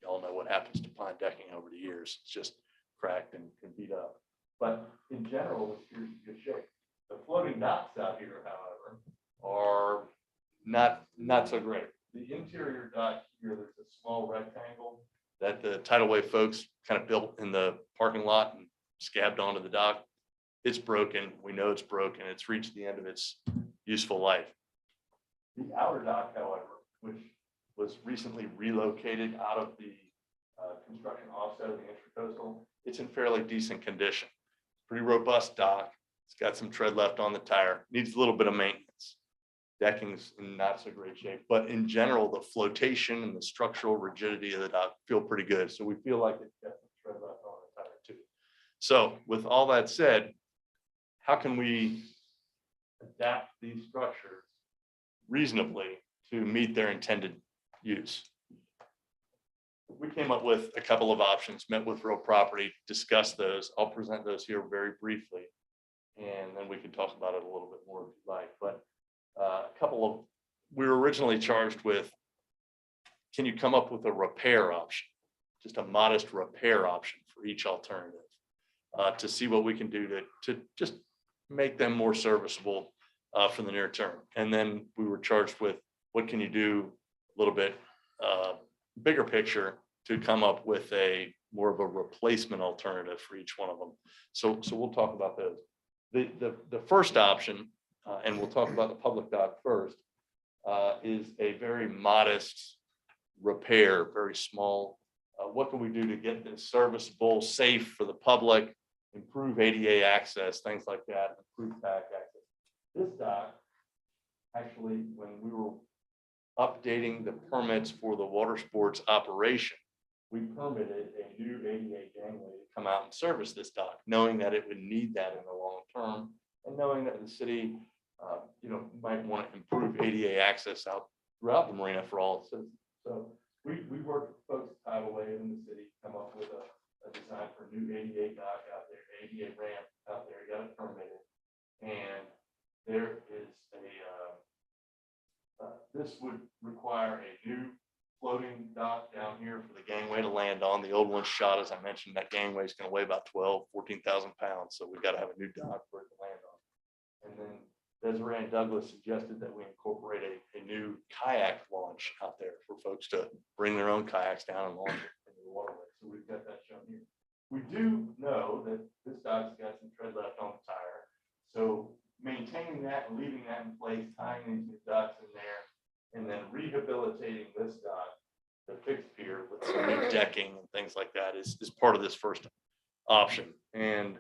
Y'all know what happens to pine decking over the years. It's just cracked and beat up. But in general, it's in good shape. The floating docks out here, however, are not so great. The interior dock here, there's a small rectangle that the tidal wave folks kind of built in the parking lot and scabbed onto the dock. It's broken. We know it's broken. It's reached the end of its useful life. The outer dock, however, which was recently relocated out of the construction offset of the Intracoastal, it's in fairly decent condition. Pretty robust dock. It's got some tread left on the tire. Needs a little bit of maintenance. Decking's in not so great shape, but in general, the flotation and the structural rigidity of the dock feel pretty good. So we feel like it's got some tread left on the tire too. So with all that said, how can we adapt these structures reasonably to meet their intended use? We came up with a couple of options, met with real property, discussed those. I'll present those here very briefly, and then we can talk about it a little bit more if you like. But we were originally charged with, can you come up with a repair option, just a modest repair option for each alternative, to see what we can do to just make them more serviceable for the near term. And then we were charged with, what can you do a little bit bigger picture to come up with a more of a replacement alternative for each one of them. So we'll talk about those. The first option, and we'll talk about the public dock first, is a very modest repair, very small. What can we do to get this serviceable, safe for the public, improve ADA access, things like that, improve back access? This dock, actually, when we were updating the permits for the water sports operation, we permitted a new ADA gangway to come out and service this dock, knowing that it would need that in the long term, and knowing that the city, might want to improve ADA access out throughout the marina for all citizens. So we worked with folks at Tidal Wave in the city, come up with a design for a new ADA dock out there, ADA ramp out there, got it permitted. And there is this would require a new floating dock down here for the gangway to land on. The old one's shot, as I mentioned, that gangway is going to weigh about 14,000 pounds. So we've got to have a new dock for it to land on. And then Desiree and Douglas suggested that we incorporate a new kayak launch out there for folks to bring their own kayaks down and launch it into the waterway. So we've got that shown here. We do know that this dock's got some tread left on the tire. So maintaining that and leaving that in place, tying these new docks in there, and then rehabilitating this dock, the fixed pier with some new decking and things like that is part of this first option. And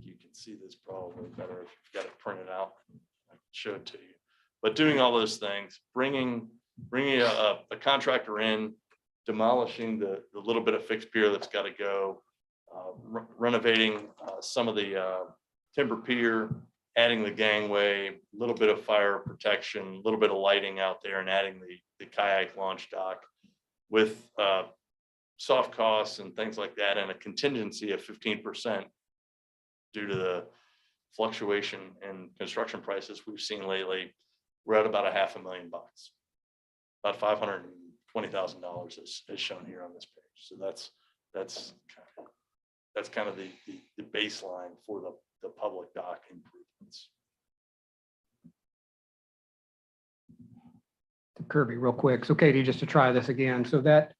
you can see this probably better if you've got it printed out. I can show it to you. But doing all those things, bringing a contractor in, demolishing the little bit of fixed pier that's got to go, renovating some of the timber pier, adding the gangway, a little bit of fire protection, a little bit of lighting out there, and adding the kayak launch dock with soft costs and things like that, and a contingency of 15% due to the fluctuation in construction prices we've seen lately. We're at about $500,000, about $520,000 is shown here on this page. So that's kind of the baseline for the public dock improvements. Kirby, real quick. So Katie, just to try this again. So that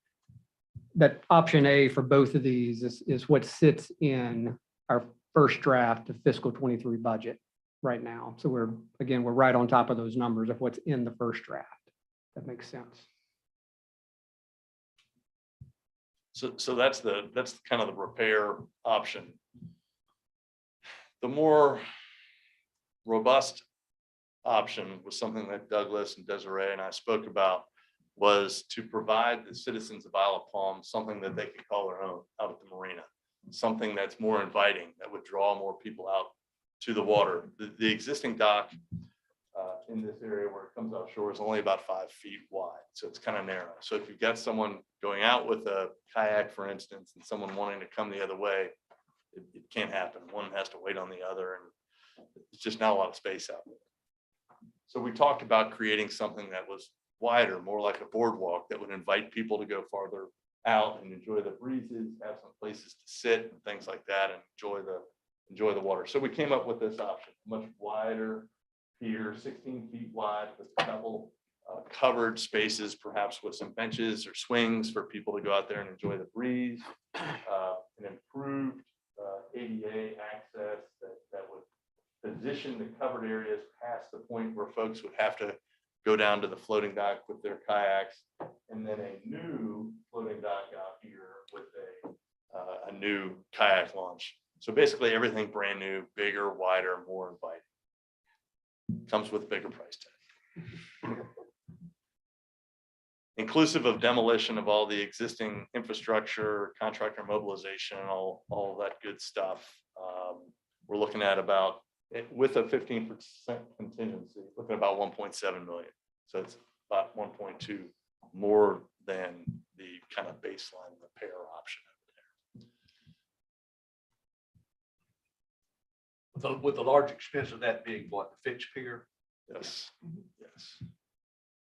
option A for both of these is what sits in our first draft of fiscal 23 budget right now. So we're right on top of those numbers of what's in the first draft. That makes sense. So that's kind of the repair option. The more robust option was something that Douglas and Desiree and I spoke about, was to provide the citizens of Isle of Palm something that they could call their own out at the marina, something that's more inviting, that would draw more people out to the water. The existing dock in this area where it comes offshore is only about 5 feet wide, so it's kind of narrow. So if you've got someone going out with a kayak, for instance, and someone wanting to come the other way, it can't happen. One has to wait on the other, and it's just not a lot of space out there. So we talked about creating something that was wider, more like a boardwalk, that would invite people to go farther out and enjoy the breezes, have some places to sit and things like that, and enjoy the water. So we came up with this option, much wider pier, 16 feet wide, with a couple covered spaces, perhaps with some benches or swings for people to go out there and enjoy the breeze, an improved ADA access that would position the covered areas past the point where folks would have to go down to the floating dock with their kayaks, and then a new floating dock out here with a new kayak launch. So basically everything brand new, bigger, wider, more inviting. Comes with a bigger price tag. Inclusive of demolition of all the existing infrastructure, contractor mobilization, all of that good stuff. We're looking at about, with a 15% contingency, looking at about 1.7 million. So it's about 1.2 more than the kind of baseline repair option over there. With the large expense of that being what, the fixed pier? Yes, yes.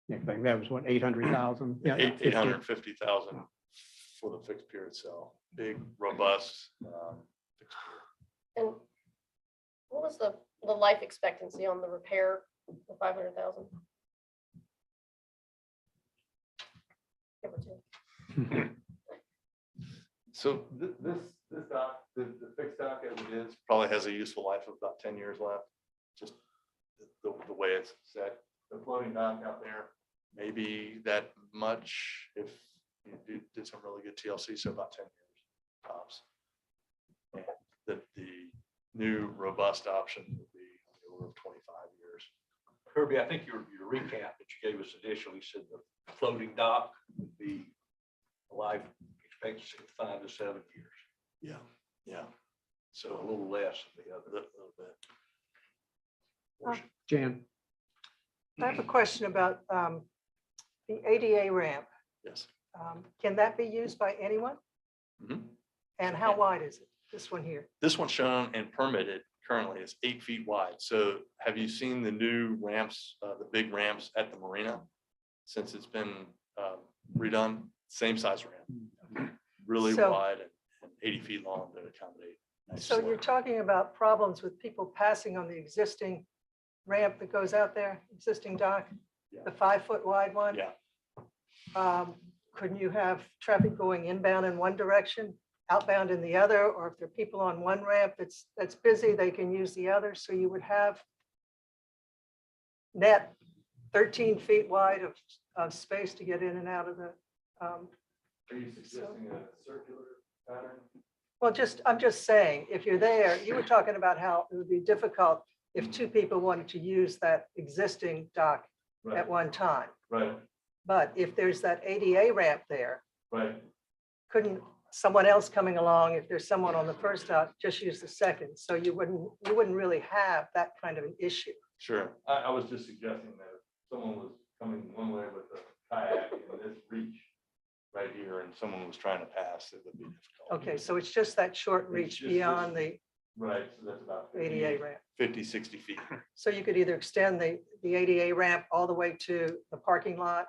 Yeah, I think that was what, 800,000? Yeah, 850,000 for the fixed pier itself. Big, robust. Fixed pier. And what was the life expectancy on the repair for 500,000? Give or take. So this dock, the fixed dock as it is, probably has a useful life of about 10 years left. Just the way it's set. The floating dock out there, maybe that much if you did some really good TLC, so about 10 years tops. And the new robust option would be on the order of 25 years. Kirby, I think your recap that you gave us initially said the floating dock would be a life expectancy of 5 to 7 years. Yeah, yeah. So a little less than the other. Little bit. Jan, I have a question about the ADA ramp. Yes. Can that be used by anyone? Mhm. And how wide is it? This one here? This one's shown and permitted currently is 8 feet wide. So have you seen the new ramps, the big ramps at the marina? Since it's been redone, same size ramp, really So- wide and 80 feet long to accommodate. nice So slope. you're talking about problems with people passing on the existing ramp that goes out there, existing dock, Yeah. the 5-foot wide one? Yeah. Couldn't you have traffic going inbound in one direction, outbound in the other? Or if there are people on one ramp that's busy, they can use the other. So you would have net 13 feet wide of space to get in and out of the, Are you suggesting a circular pattern? well, I'm just saying, if you're there, you were talking about how it would be difficult if two people wanted to use that existing dock at one time. Right, But if there's that ADA ramp there, right. couldn't someone else coming along, if there's someone on the first dock, just use the second? So you wouldn't really have that kind of an issue. Sure. I was just suggesting that if someone was coming one way with a kayak in this reach right here and someone was trying to pass, it would be difficult. Okay, so it's just that short It's reach just beyond the Right, so that's about ADA ramp. 50, 60 feet. So you could either extend the ADA ramp all the way to the parking lot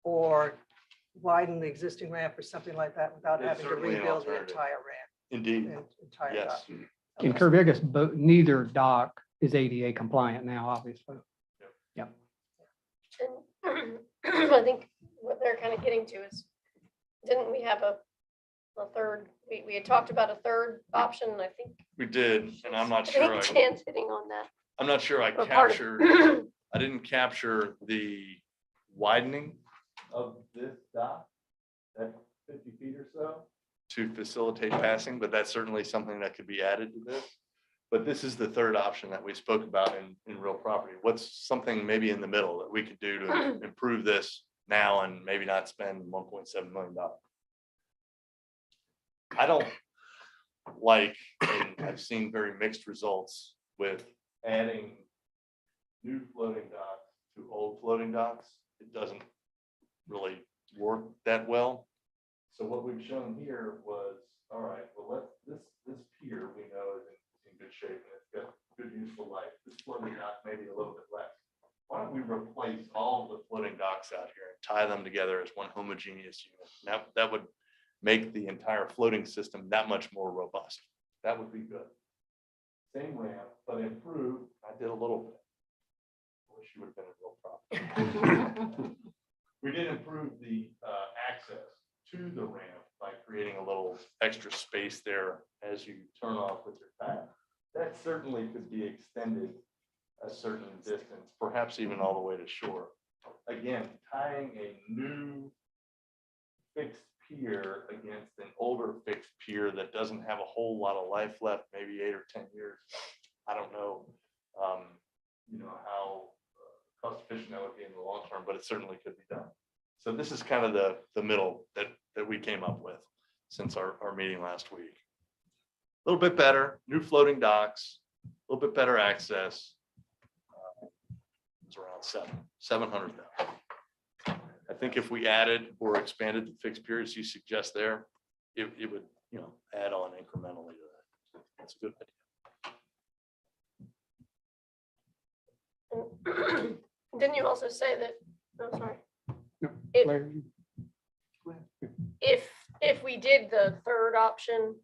or widen the existing ramp or something like that without It's having to certainly an rebuild the alternative. entire ramp. Indeed, and entire yes. dock. and Kirby, I guess neither dock is ADA compliant now, obviously. And I think what they're kind of getting to is, didn't we have a third, we had talked about a third option, and I think. We did, and I'm not I sure, think Jan's hitting on that. I'm not sure I Or part of- captured, I didn't capture the widening of this dock, that 50 feet or so, to facilitate passing, but that's certainly something that could be added to this. But this is the third option that we spoke about in real property. What's something maybe in the middle that we could do to improve this now and maybe not spend $1.7 million? I don't like, and I've seen very mixed results with adding new floating docks to old floating docks. It doesn't really work that well. So what we've shown here was, all right, well, this pier we know is in good shape and it's got good useful life. This floating dock maybe a little bit less. Why don't we replace all the floating docks out here and tie them together as one homogeneous unit? Now that would make the entire floating system that much more robust. That would be good. Same ramp, but improved. I did a little bit. I wish you would have been a real problem. We did improve the access to the ramp by creating a little extra space there as you turn off with your path. That certainly could be extended a certain distance, perhaps even all the way to shore. Again, tying a new fixed pier against an older fixed pier that doesn't have a whole lot of life left, maybe 8 or 10 years. I don't know, how cost efficient that would be in the long term, but it certainly could be done. So this is kind of the middle that we came up with since our meeting last week. A little bit better, new floating docks, a little bit better access. It's around 700,000. I think if we added or expanded the fixed periods you suggest there, it would, add on incrementally to that. That's a good idea. Didn't you also say that, oh, sorry, No, If- Larry, if we did the third option,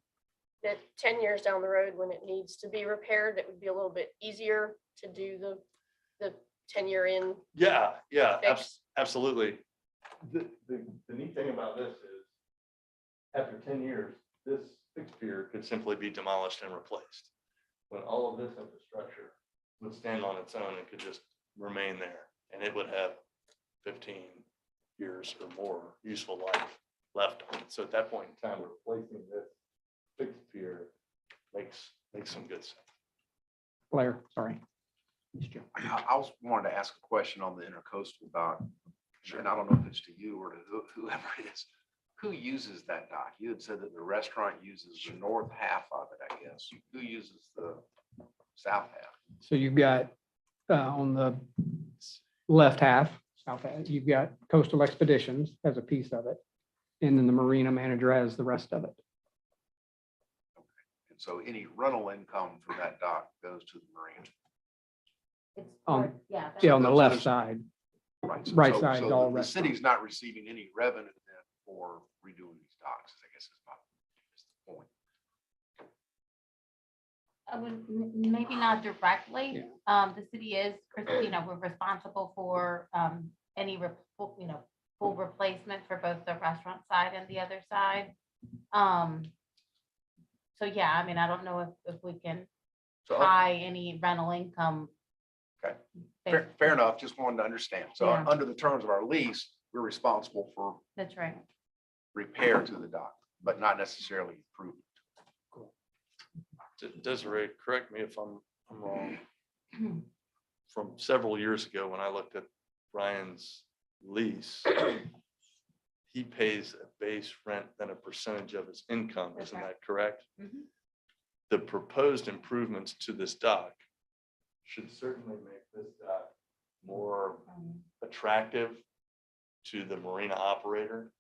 that 10 years down the road when it needs to be repaired, it would be a little bit easier to do the 10-year in Yeah, fix? absolutely. The neat thing about this is after 10 years, this fixed pier could simply be demolished and replaced. When all of this infrastructure would stand on its own and could just remain there, and it would have 15 years or more useful life left on it. So at that point in time, replacing this fixed pier makes some good sense. Blair, sorry. Mr. Jones. I was wanted to ask a question on the Intracoastal Dock. And I don't know if it's to you or to whoever it is. Who uses that dock? You had said that the restaurant uses the north half of it, I guess. Who uses the south half? So you've got on the left half, south half, you've got Coastal Expeditions as a piece of it. And then the marina manager has the rest of it. And so any rental income from that dock goes to the marina. It's Um, toward- yeah. Yeah, on the those- left those- side. Right. so- Right so- side is so all The restaurant. city's not receiving any revenue then for redoing these docks, I guess is the point. I would, maybe not directly. The city is, we're responsible for, any, full replacement for both the restaurant side and the other side. So yeah, I mean, I don't know if we can So, tie any rental income. Okay. based- fair enough, just wanted to understand. So Yeah. under the terms of our lease, we're responsible for That's right. repair to the dock, but not necessarily improvement. Desiree, correct me if I'm wrong. From several years ago, when I looked at Brian's lease, he pays a base rent, then a percentage of his income. That's Isn't right. that correct? Mhm. The proposed improvements to this dock should certainly make this dock more attractive to the marina operator.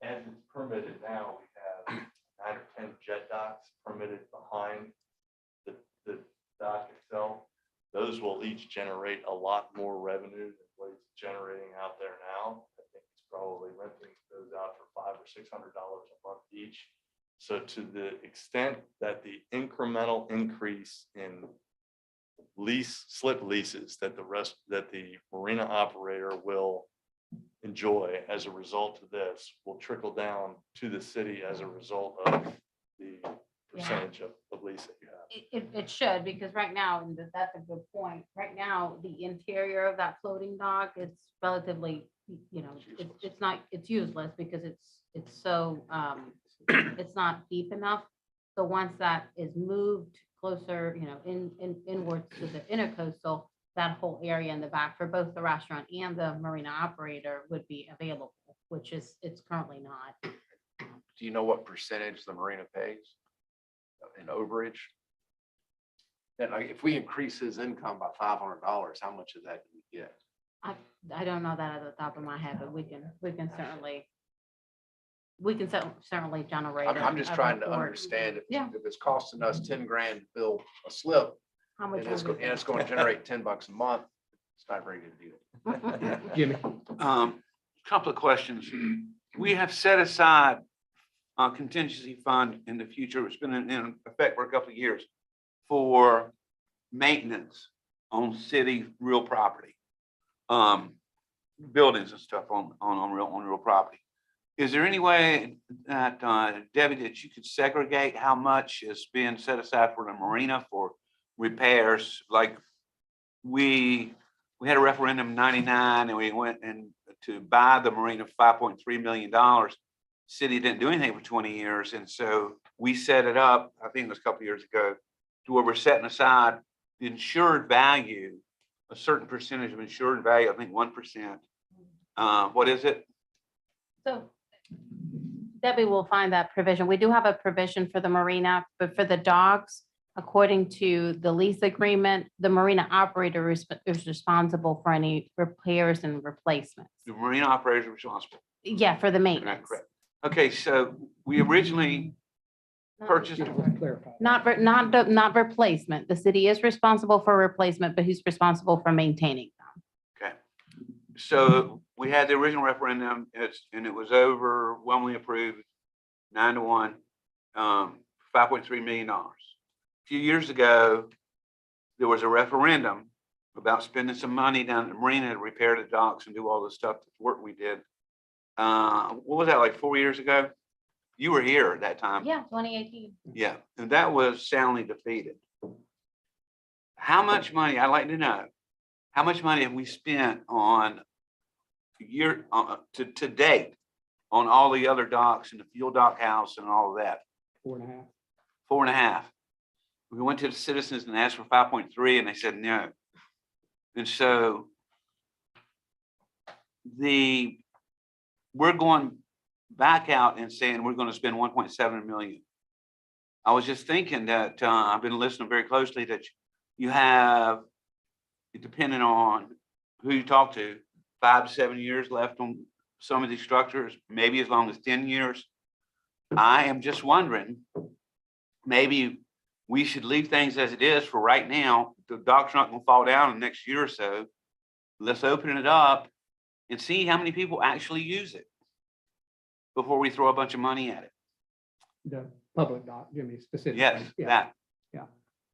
And as it's permitted now, we have 9 or 10 jet docks permitted behind the dock itself. Those will each generate a lot more revenue than what it's generating out there now. I think it's probably renting those out for $500 or $600 a month each. So to the extent that the incremental increase in slip leases that the marina operator will enjoy as a result of this will trickle down to the city as a result of the percentage of lease that you have. It should, because right now, and that's a good point. Right now, the interior of that floating dock, it's relatively, it's useless because it's so, it's not deep enough. So once that is moved closer, inwards to the intercoastal, that whole area in the back for both the restaurant and the marina operator would be available, which it's currently not. Do you know what percentage the marina pays in overage? And like, if we increase his income by $500, how much of that do we get? I don't know that at the top of my head, but we can certainly generate. I'm just trying to report. understand Yeah. if it's costing us 10 grand to build a slip How much and it's, will we and it's going to generate $10 a month, it's not a very good deal. get? Jimmy. Couple of questions. We have set aside a contingency fund in the future. It's been in effect for a couple of years for maintenance on city real property, buildings and stuff on real property. Is there any way that, Debbie, that you could segregate how much is being set aside for the marina for repairs? Like we had a referendum in 99 and we went and to buy the marina for $5.3 million. City didn't do anything for 20 years. And so we set it up, I think it was a couple of years ago, to where we're setting aside the insured value, a certain percentage of insured value, I think 1%. What is it? So Debbie will find that provision. We do have a provision for the marina, but for the dogs, according to the lease agreement, the marina operator is responsible for any repairs and replacements. The marina operator is responsible. Yeah, for the Is that maintenance. correct? Okay, so we originally purchased, Not replacement. The city is responsible for replacement, but who's responsible for maintaining them? okay. So we had the original referendum, and it was overwhelmingly approved, 9-1, $5.3 million. A few years ago, there was a referendum about spending some money down at the marina to repair the docks and do all the stuff, the work we did. What was that, like 4 years ago? You were here at that time. Yeah, 2018. Yeah, and that was soundly defeated. How much money, I'd like to know, how much money have we spent on to date on all the other docks and the fuel dock house and all of that? 4.5. 4.5. we went to the citizens and asked for 5.3 and they said no. And so we're going back out and saying we're going to spend 1.7 million. I was just thinking that I've been listening very closely that you have, depending on who you talk to, 5 to 7 years left on some of these structures, maybe as long as 10 years. I am just wondering, maybe we should leave things as it is for right now. The dock's not going to fall down in the next year or so. Let's open it up and see how many people actually use it before we throw a bunch of money at it. The public dock, Jimmy, specifically. Yes, Yeah. that. Yeah.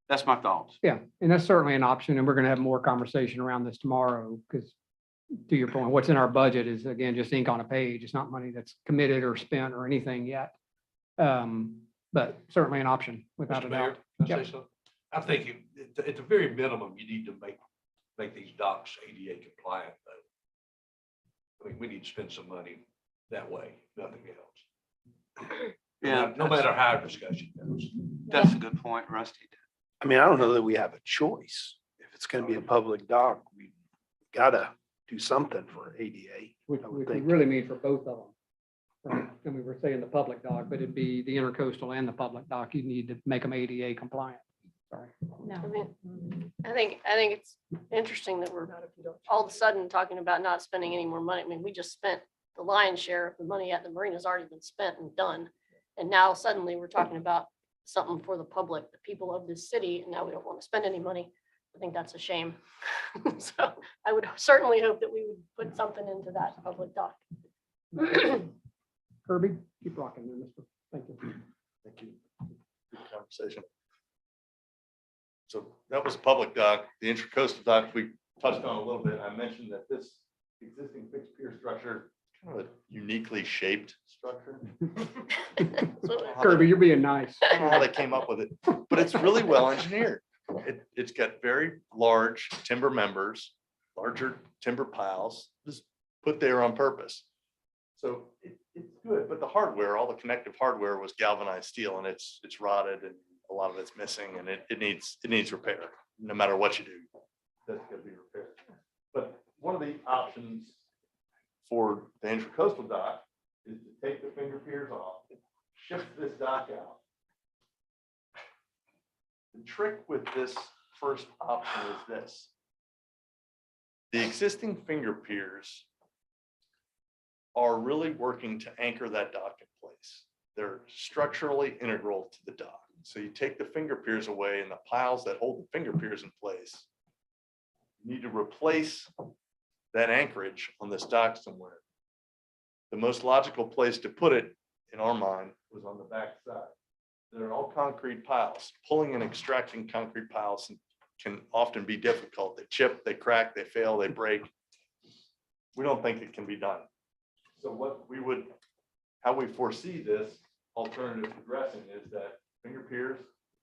That's my thoughts. Yeah, and that's certainly an option, and we're gonna have more conversation around this tomorrow, because to your point, what's in our budget is, again, just ink on a page. It's not money that's committed or spent or anything yet. But certainly an option, without Mr. a Mayor, doubt. can I Yep. say something? I'm thinking, at the very minimum, you need to make these docks ADA compliant, though. I mean, we need to spend some money that way, nothing else. Yeah, No matter how our discussion goes. that's a good point, Rusty. I mean, I don't know that we have a choice. If it's gonna be a public dock, we gotta do something for ADA. Which I we would think. really mean for both of them. Right? I mean, we're saying the public dock, but it'd be the intercoastal and the public dock. You need to make them ADA compliant. Sorry. I mean, I think it's interesting that we're all of a sudden talking about not spending any more money. I mean, we just spent the lion's share of the money at the marina's already been spent and done. And now suddenly we're talking about something for the public, the people of this city, and now we don't want to spend any money. I think that's a shame. So I would certainly hope that we would put something into that public dock. Kirby, keep rocking there, mister. Thank you. Thank you. Good conversation. So that was public dock. The Intracoastal Dock, we touched on a little bit. I mentioned that this existing fixed pier structure, kind of a uniquely shaped structure. Kirby, you're being nice. I don't know how they came up with it, but it's really well engineered. It's got very large timber members, larger timber piles, just put there on purpose. So it's good, but the hardware, all the connective hardware was galvanized steel, and it's rotted and a lot of it's missing, and it needs repair. No matter what you do, that's gonna be repaired. But one of the options for the Intracoastal Dock is to take the finger piers off, shift this dock out. The trick with this first option is this. The existing finger piers are really working to anchor that dock in place. They're structurally integral to the dock. So you take the finger piers away and the piles that hold the finger piers in place. You need to replace that anchorage on this dock somewhere. The most logical place to put it, in our mind, was on the back side. They're all concrete piles. Pulling and extracting concrete piles can often be difficult. They chip, they crack, they fail, they break. We don't think it can be done. So how we foresee this alternative progressing is that finger piers,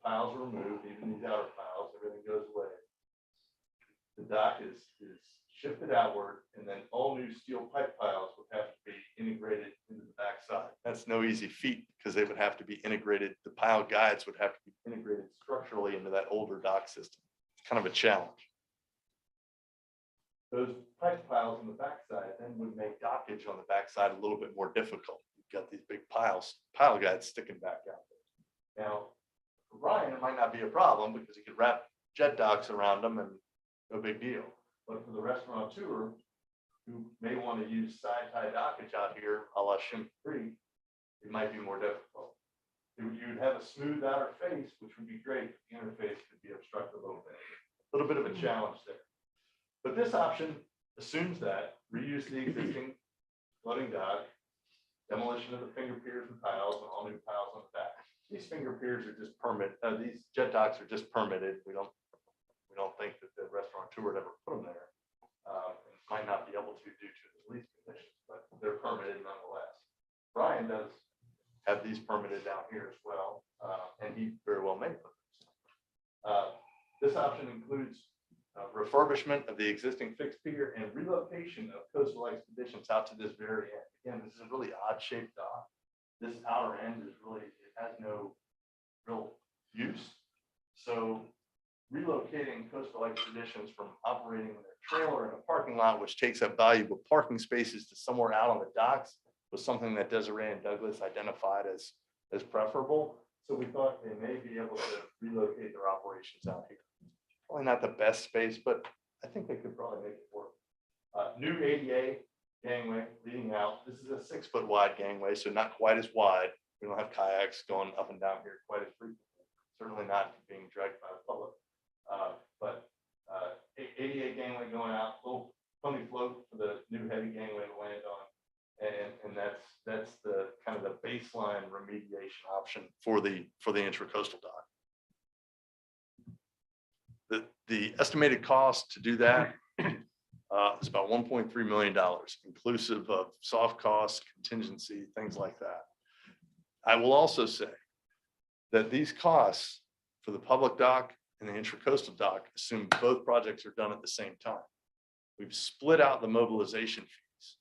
piles are removed, even these outer piles, everything goes away. The dock is shifted outward, and then all new steel pipe piles would have to be integrated into the backside. That's no easy feat, because they would have to be integrated. The pile guides would have to be integrated structurally into that older dock system. It's kind of a challenge. Those pipe piles on the backside then would make dockage on the backside a little bit more difficult. You've got these big pile guides sticking back out there. Now, for Ryan, it might not be a problem because he could wrap jet docks around them and no big deal. But for the restaurateur who may want to use side tie dockage out here, a la Shimp Creek, it might be more difficult. You'd have a smooth outer face, which would be great. The interface could be obstructed a little bit of a challenge there. But this option assumes that reuse the existing floating dock, demolition of the finger piers and piles, and all new piles on the back. These finger piers are just these jet docks are just permitted. We don't think that the restaurateur would ever put them there. Might not be able to due to the lease conditions, but they're permitted nonetheless. Brian does have these permitted down here as well, and he very well may put them. This option includes refurbishment of the existing fixed pier and relocation of coastal expeditions out to this very end. Again, this is a really odd shaped dock. This outer end is really, it has no real use. So relocating Coastal Expeditions from operating their trailer in a parking lot, which takes up valuable parking spaces, to somewhere out on the docks was something that Desiree and Douglas identified as preferable. So we thought they may be able to relocate their operations out here. Probably not the best space, but I think they could probably make it work. New ADA gangway leading out. This is a 6-foot wide gangway, so not quite as wide. We don't have kayaks going up and down here quite as frequently. Certainly not being dragged by the public. But ADA gangway going out, little pony float for the new heavy gangway to land on. And that's the kind of the baseline remediation option for the Intracoastal Dock. The estimated cost to do that is about $1.3 million, inclusive of soft costs, contingency, things like that. I will also say that these costs for the public dock and the Intracoastal Dock assume both projects are done at the same time. We've split out the mobilization fees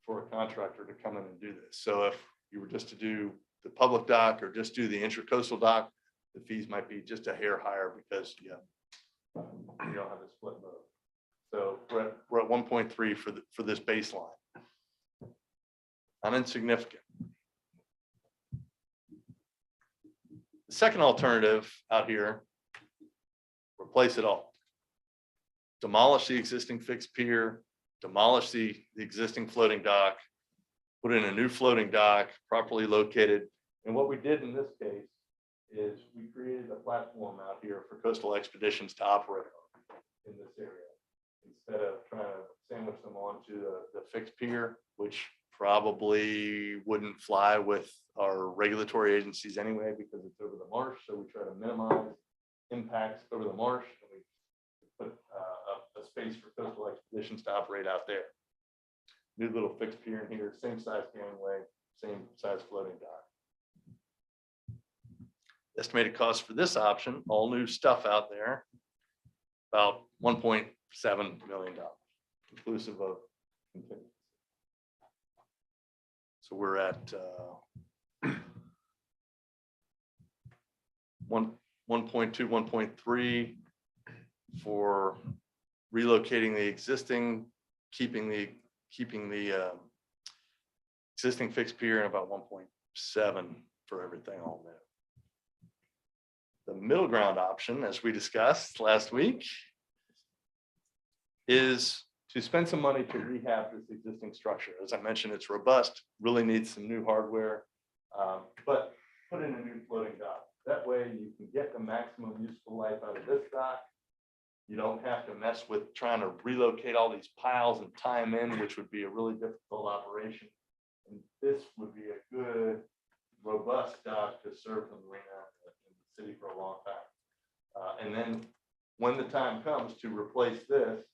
for a contractor to come in and do this. So if you were just to do the public dock or just do the Intracoastal Dock, the fees might be just a hair higher because you don't have a split mode. So we're at 1.3 for this baseline. Not insignificant. The second alternative out here, replace it all. Demolish the existing fixed pier, demolish the existing floating dock, put in a new floating dock, properly located. And what we did in this case is we created a platform out here for Coastal Expeditions to operate on in this area, instead of trying to sandwich them onto the fixed pier, which probably wouldn't fly with our regulatory agencies anyway, because it's over the marsh. So we try to minimize impacts over the marsh, and we put a space for Coastal Expeditions to operate out there. New little fixed pier in here, same size gangway, same size floating dock. Estimated cost for this option, all new stuff out there, about $1.7 million, inclusive of contingency. So we're at 1.2, 1.3 for relocating the existing, keeping the existing fixed pier, and about 1.7 for everything all new. The middle ground option, as we discussed last week, is to spend some money to rehab this existing structure. As I mentioned, it's robust, really needs some new hardware, but put in a new floating dock. That way you can get the maximum useful life out of this dock. You don't have to mess with trying to relocate all these piles and tie them in, which would be a really difficult operation. And this would be a good, robust dock to serve the marina in the city for a long time. And then when the time comes to replace this,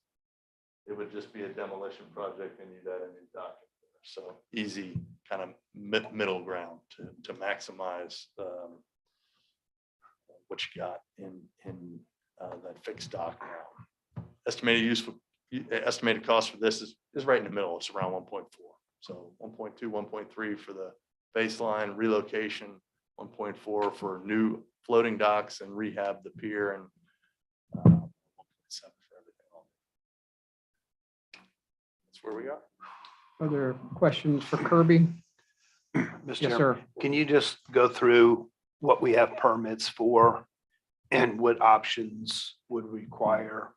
it would just be a demolition project and you'd add a new dock. So easy kind of middle ground to maximize what you got in that fixed dock now. Estimated cost for this is right in the middle. It's around 1.4. So 1.2, 1.3 for the baseline relocation, 1.4 for new floating docks and rehab the pier, and 1.7 for everything else. That's where we are. Other questions for Kirby? Mr. Yes, Chairman, sir. can you just go through what we have permits for and what options would require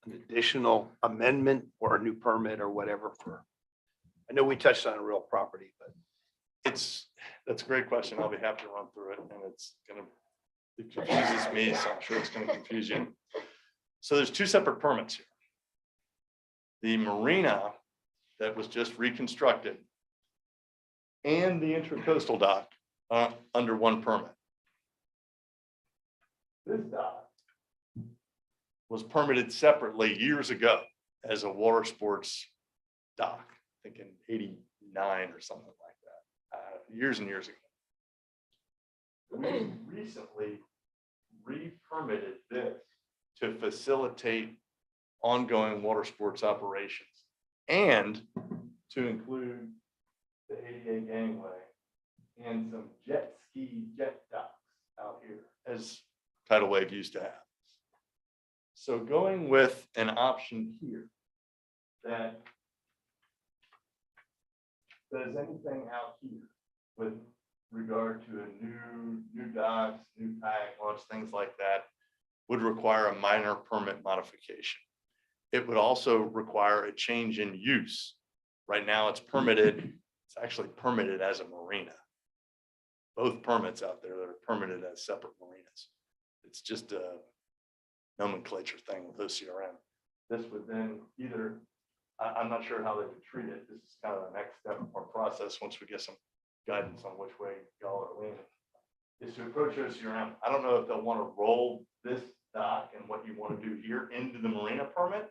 an additional amendment or a new permit or whatever for? I know we touched on a real property, but That's a great question. I'll be happy to run through it, and it confuses me, so I'm sure it's gonna confuse you. So there's two separate permits here. The marina that was just reconstructed and the Intracoastal Dock under one permit. This dock was permitted separately years ago as a water sports dock, I think in '89 or something like that, years and years ago. We recently re-permitted this to facilitate ongoing water sports operations and to include the ADA gangway and some jet docks out here as tidal wave used to have. So going with an option here that does anything out here with regard to a new docks, new kayak launch, things like that, would require a minor permit modification. It would also require a change in use. Right now it's permitted, it's actually permitted as a marina. Both permits out there that are permitted as separate marinas. It's just a nomenclature thing with OCRM. This would then either, I'm not sure how they would treat it. This is kind of the next step of our process once we get some guidance on which way y'all are leaning, is to approach OCRM. I don't know if they'll want to roll this dock and what you want to do here into the marina permit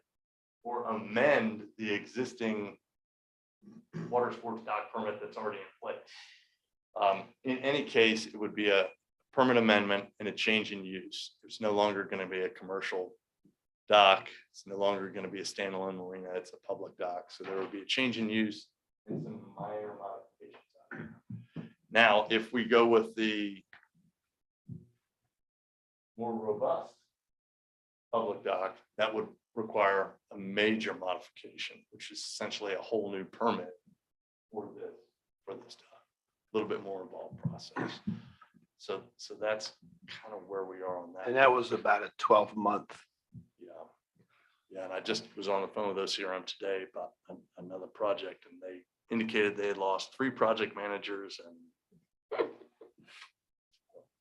or amend the existing water sports dock permit that's already in place. In any case, it would be a permit amendment and a change in use. There's no longer going to be a commercial dock. It's no longer going to be a standalone marina. It's a public dock. So there would be a change in use and some minor modifications. Now, if we go with the more robust public dock, that would require a major modification, which is essentially a whole new permit for this dock. A little bit more involved process. So that's kind of where we are on that. And that was about a 12-month. Yeah, and I just was on the phone with OCRM today about another project, and they indicated they had lost 3 project managers, and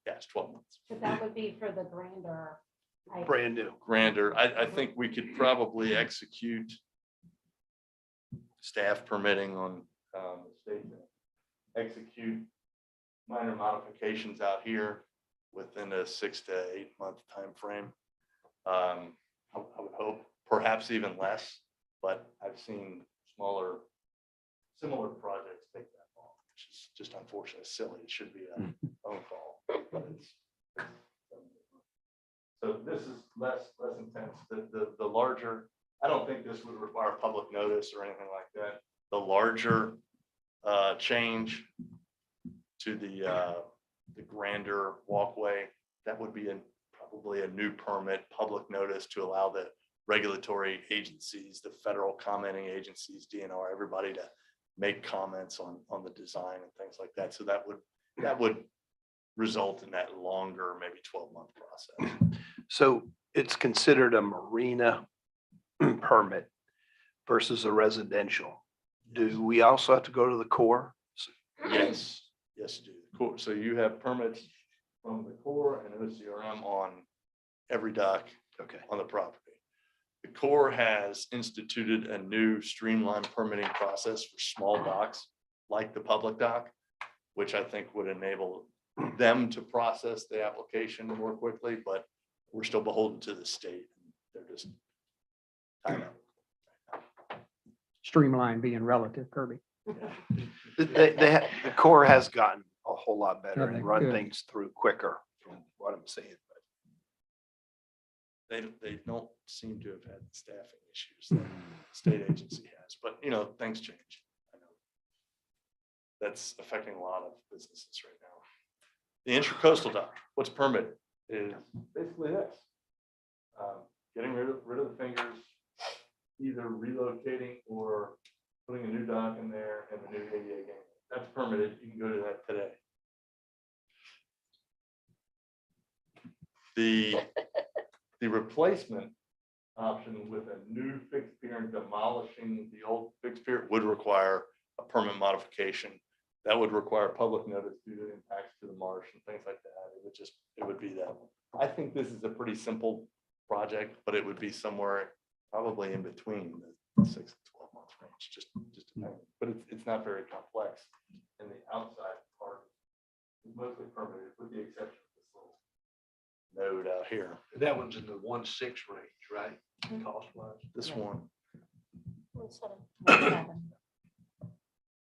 yeah, it's 12 months. But that would be for the grander. Brand new. Grander, I think we could probably execute staff permitting on the state, execute minor modifications out here within a 6 to 8 month time frame. I would hope perhaps even less, but I've seen similar projects take that long, which is just unfortunately silly. It should be a phone call, but it's so this is less intense. The larger, I don't think this would require public notice or anything like that. The larger change to the grander walkway, that would be probably a new permit, public notice to allow the regulatory agencies, the federal commenting agencies, DNR, everybody to make comments on the design and things like that. So that would result in that longer, maybe 12-month process. So it's considered a marina permit versus a residential. Do we also have to go to the Corps? Yes, you do. Cool. So you have permits from the Corps and OCRM on every dock on the property. The Corps has instituted a new streamlined permitting process for small docks like the public dock, which I think would enable them to process the application more quickly, but we're still beholden to the state. They're just tied up. Streamline being relative, Kirby. The Corps has gotten a whole lot better Yeah, and run good. things through quicker from what I'm saying. They don't seem to have had staffing issues that the state agency has, but things change. I know that's affecting a lot of businesses right now. The Intracoastal Dock, what's permitted is basically this. Getting rid of the fingers, either relocating or putting a new dock in there and a new ADA game. That's permitted. You can go to that today. The replacement option with a new fixed pier and demolishing the old fixed pier would require a permit modification. That would require public notice due to impacts to the marsh and things like that. It would be that. I think this is a pretty simple project, but it would be somewhere probably in between the 6 to 12 month range, just depending. But it's not very complex. And the outside part is mostly permitted with the exception of this little node out here. That one's in the 1.6 range, right? Cost wise. This Yeah. one. 1.7.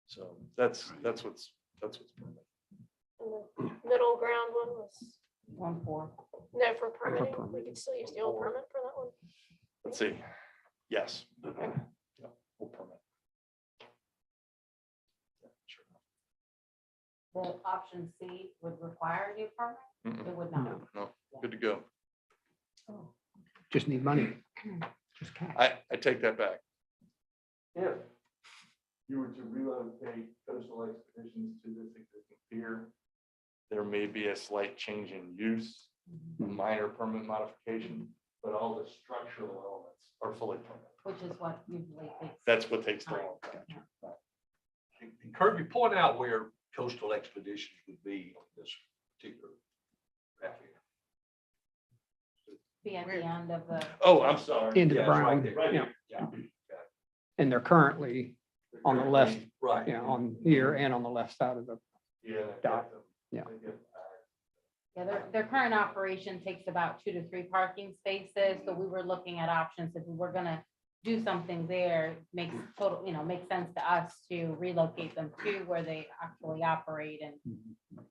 So that's what's permitted. And the middle ground one was, 1-4. no, for permitting, we could still use the old permit for that one. Let's see. Yes. Yeah, we'll permit. Yeah, sure. The option C would require a new permit? Mm-mm. It would not. No, good to go. Just need money. Just cash. I take that back. If you were to relocate coastal expeditions to this existing pier, there may be a slight change in use, minor permanent modification, but all the structural elements are fully permanent. Which is what usually takes. That's what takes the long time. And Kirby, point out where coastal expeditions would be on this particular graph here. Be at the end of the. Oh, I'm sorry. Into the Yeah, it's right brown, there. yeah. Yeah. And they're currently on the left, Right. on here and on the left side of the, Yeah. Dock. Yeah. Yeah, their current operation takes about 2 to 3 parking spaces, so we were looking at options. If we were gonna do something there, makes makes sense to us to relocate them to where they actually operate and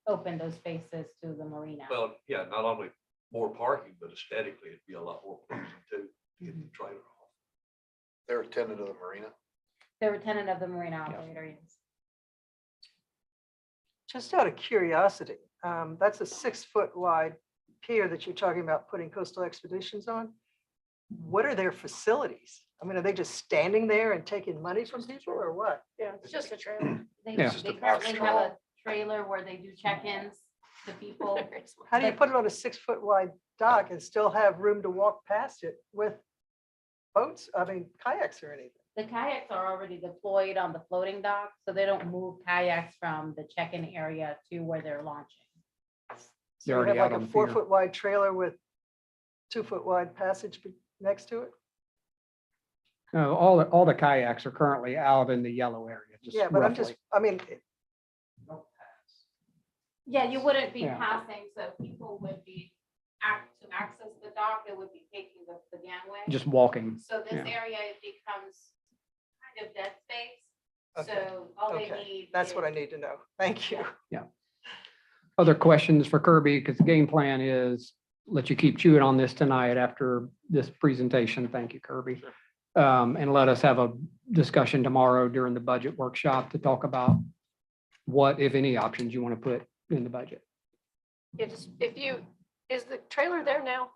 open those spaces to the marina. Well, yeah, not only more parking, but aesthetically, it'd be a lot more pleasing too, to get the trailer off. They're a tenant of the marina. They're a tenant of the marina operator, yes. Just out of curiosity, that's a 6-foot wide pier that you're talking about putting coastal expeditions on. What are their facilities? I mean, are they just standing there and taking money from people or what? Yeah, it's just a trailer. They Yeah. they currently have a trailer where they do check-ins to people. How do you put it on a 6-foot wide dock and still have room to walk past it with boats? I mean, kayaks or anything? The kayaks are already deployed on the floating dock, so they don't move kayaks from the check-in area to where they're launching. They're So you already have out like on a the pier. 4-foot wide trailer with 2-foot wide passage next to it? no, all the kayaks are currently out in the yellow area, just Yeah, but I'm just, roughly. I mean, Yeah, you wouldn't be Yeah. passing, so people would be to access the dock, they would be taking the gangway. Just walking. So this yeah. area, it becomes kind of dead space. Okay, So all they okay, need. that's what I is- need to know. Thank you. Other questions for Kirby, because the game plan is let you keep chewing on this tonight after this presentation. Thank you, Kirby. And let us have a discussion tomorrow during the budget workshop to talk about what, if any, options you want to put in the budget. Yeah, just is the trailer there now?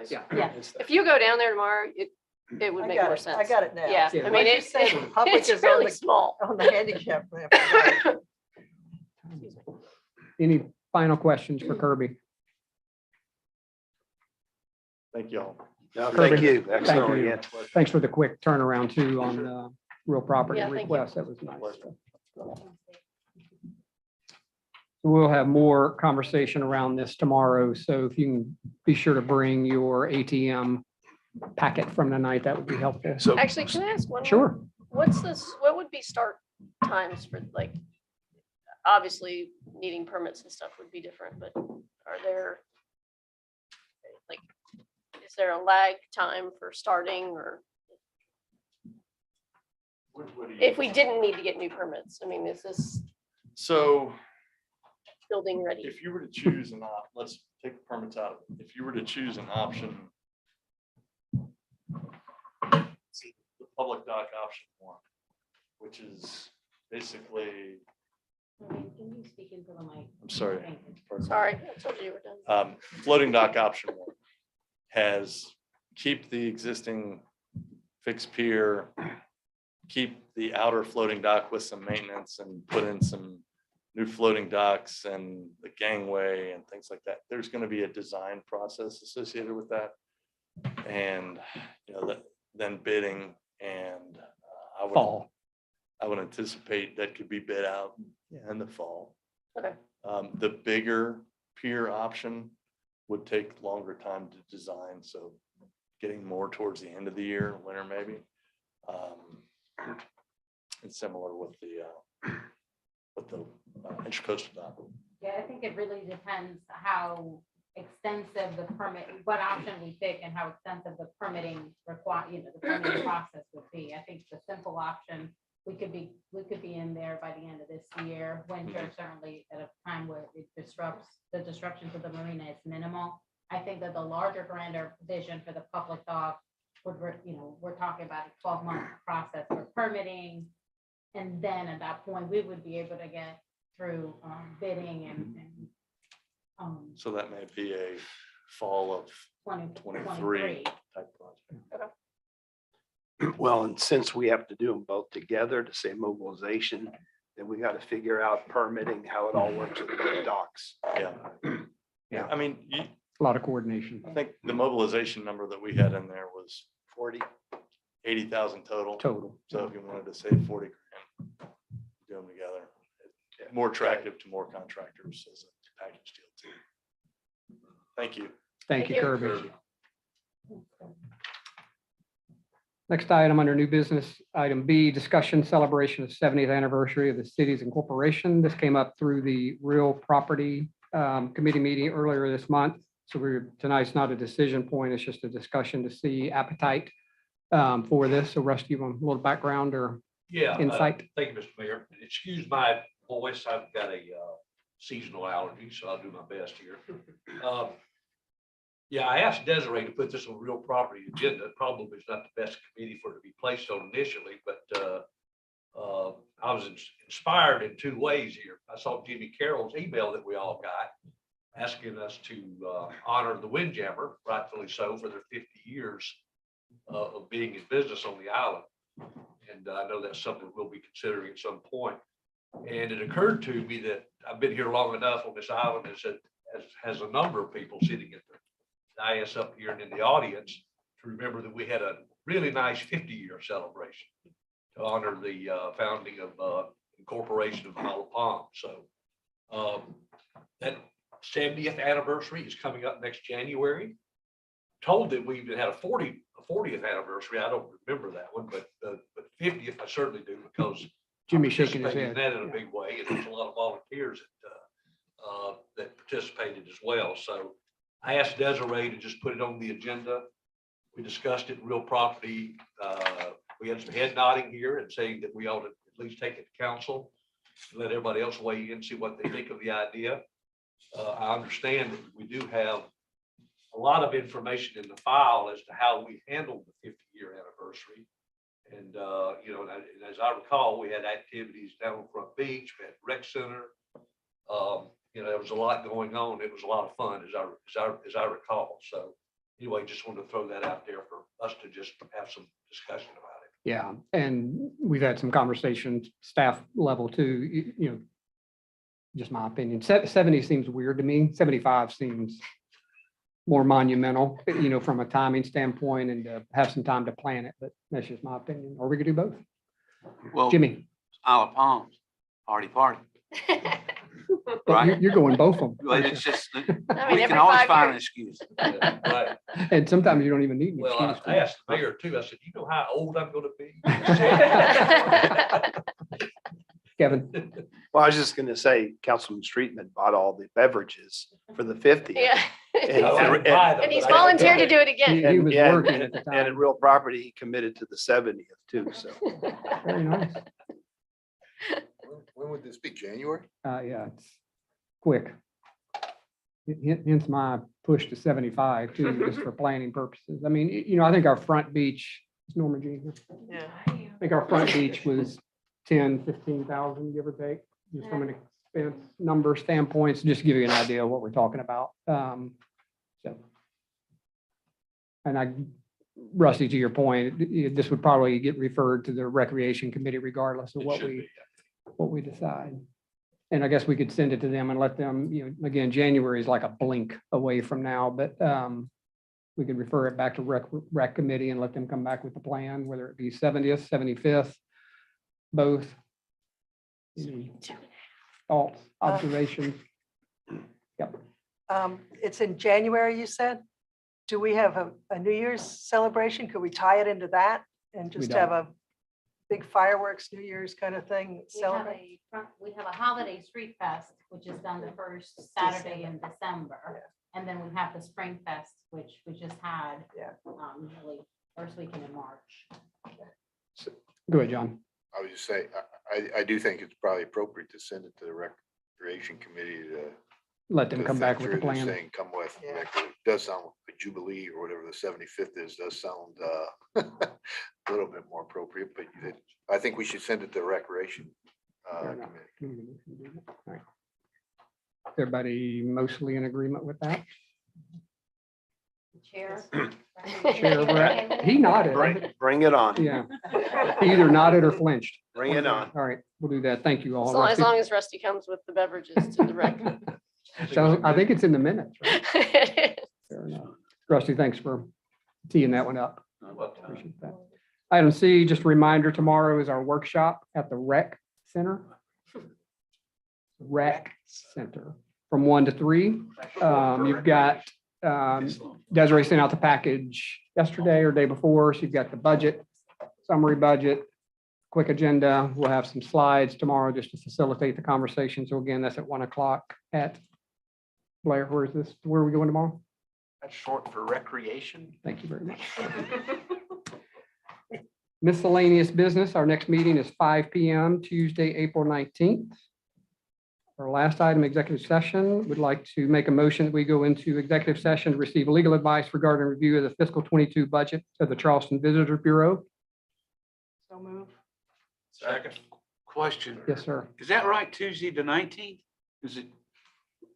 Yeah. Yeah. If you go down there tomorrow, it would I make got more it. sense. I got it now. Yeah, Yeah. I mean, Like you it's, said, the public it's is on really the- small. On the handicap ramp. Right. Excuse me. Any final questions for Kirby? Thank you all. No, Kirby, thank you. thank Excellent. you. Yeah. Thanks for the quick turnaround too on the real property Yeah, thank you. request. That was nice. We'll have more conversation around this tomorrow. So if you can be sure to bring your ATM packet from tonight, that would be helpful. So Actually, can I ask one? more? Sure. What would be start times for like, obviously needing permits and stuff would be different, but are there like, is there a lag time for starting or if we didn't need to get new permits? I mean, is this So building ready? if you were to choose let's take the permits out of it. If you were to choose an option, the public dock option 1, which is basically, Can you speak into the mic? I'm sorry. Thank you. pardon me. Sorry, I told you you were done. Floating dock option 1 has keep the existing fixed pier, keep the outer floating dock with some maintenance and put in some new floating docks and the gangway and things like that. There's going to be a design process associated with that. And, then bidding and Fall. I would anticipate that could be bid out in the fall. Okay. The bigger pier option would take longer time to design, so getting more towards the end of the year, winter maybe. And similar with the Intracoastal Dock. Yeah, I think it really depends how extensive the permit, what option we pick and how extensive the permitting the permitting process would be. I think the simple option, we could be in there by the end of this year. Winter certainly at a time where the disruption to the marina is minimal. I think that the larger, grander vision for the public dock would, we're talking about a 12-month process for permitting. And then at that point, we would be able to get through bidding and So that may be a fall of 2023. type project. Well, and since we have to do them both together to say mobilization, then we got to figure out permitting, how it all works with the docks. Yeah. Yeah. I mean, A lot of coordination. I think the mobilization number that we had in there was 40. 80,000 total. Total. So if you wanted to save 40 grand, do them together. More attractive to more contractors as a package deal too. Thank you. Thank you, Thank you. Kirby. Next item under new business, item B, discussion celebration of 70th anniversary of the city's incorporation. This came up through the real property committee meeting earlier this month. So tonight's not a decision point, it's just a discussion to see appetite for this. So Rusty, you want a little background or Yeah. insight? Thank you, Mr. Mayor. Excuse my voice. I've got a seasonal allergy, so I'll do my best here. Yeah, I asked Desiree to put this on real property agenda. Probably is not the best committee for it to be placed on initially, but I was inspired in two ways here. I saw Jimmy Carroll's email that we all got asking us to honor the Windjammer, rightfully so, for their 50 years of being in business on the island. And I know that's something we'll be considering at some point. And it occurred to me that I've been here long enough on this island as a number of people sitting at the dais up here and in the audience to remember that we had a really nice 50-year celebration to honor the founding of incorporation of Isle of Palm. So that 70th anniversary is coming up next January. Told that we even had a 40th anniversary. I don't remember that one, but 50th I certainly do because Jimmy shaking his participated head. in that in a big way, and there's a lot of volunteers that participated as well. So I asked Desiree to just put it on the agenda. We discussed it in real property. We had some head nodding here and saying that we ought to at least take it to council, let everybody else weigh in, see what they think of the idea. I understand that we do have a lot of information in the file as to how we handled the 50-year anniversary. And, and as I recall, we had activities down on Front Beach, we had rec center. There was a lot going on. It was a lot of fun as I recall. So anyway, just wanted to throw that out there for us to just have some discussion about it. Yeah, and we've had some conversations, staff level too, just my opinion. 70 seems weird to me. 75 seems more monumental, from a timing standpoint and to have some time to plan it, but that's just my opinion. Or we could do both. Well, Jimmy, Isle of Palms, party. but you're going both of them. Well, it's just, we every can always 5 find an years. excuse. Right. And sometimes you don't even need an Well, excuse. I asked the mayor too. I said, you know how old I'm going to be? Kevin, Well, I was just going to say, Councilman Streetman bought all the beverages for the 50th. Yeah. And And he's volunteered to do it again. he was And- working at the And at time. real property, he committed to the 70th too, so. Very nice. When would this be? January? Yeah, it's quick. Hence my push to 75 too, just for planning purposes. I mean, I think our front beach, is Norma Jean here? Yeah. I think our front beach was 10, 15,000, give or take, just from an expense number standpoint, so just to give you an idea of what we're talking about. So. And Rusty, to your point, this would probably get referred to the recreation committee regardless of It what should we be. what we decide. And I guess we could send it to them and let them, again, January is like a blink away from now, but we could refer it back to rec committee and let them come back with the plan, whether it be 70th, 75th, both. Any thoughts, observations? Yep. It's in January, you said? Do we have a New Year's celebration? Could we tie it into that and just have a big fireworks New Year's kind of thing? Celebrate? We have a holiday street fest, which is done the first Saturday in December. And then we have the Spring Fest, which we just had. Usually first weekend in March. Go ahead, John. I would just say, I do think it's probably appropriate to send it to the recreation committee to. Let them to come think back with the through this plan. thing, come with, Yeah. like, it does sound like a jubilee or whatever the 75th is, does sound a little bit more appropriate, but I think we should send it to the recreation Fair enough. committee. All right. Everybody mostly in agreement with that? Chair. Chair Brett. He nodded. Bring it on. Yeah. He either nodded or flinched. Bring it on. All right, we'll do that. Thank you all. As long as Rusty comes with the beverages to the record. So I think it's in the minutes, right? Fair enough. Rusty, thanks for teeing that one up. Appreciate that. Item C, just a reminder, tomorrow is our workshop at the Rec Center. Rec Center from 1 to 3. You've got Desiree sent out the package yesterday or day before. So you've got the budget, summary budget, quick agenda. We'll have some slides tomorrow just to facilitate the conversation. So again, that's at 1 o'clock at Blair. Where is this? Where are we going tomorrow? That's short for recreation. Thank you very much. Miscellaneous business. Our next meeting is 5 PM, Tuesday, April 19th. Our last item, executive session, would like to make a motion that we go into executive session to receive legal advice regarding review of the fiscal 22 budget of the Charleston Visitor Bureau. So move. Second. Question. Yes, sir. Is that right? Tuesday the 19th? Is it?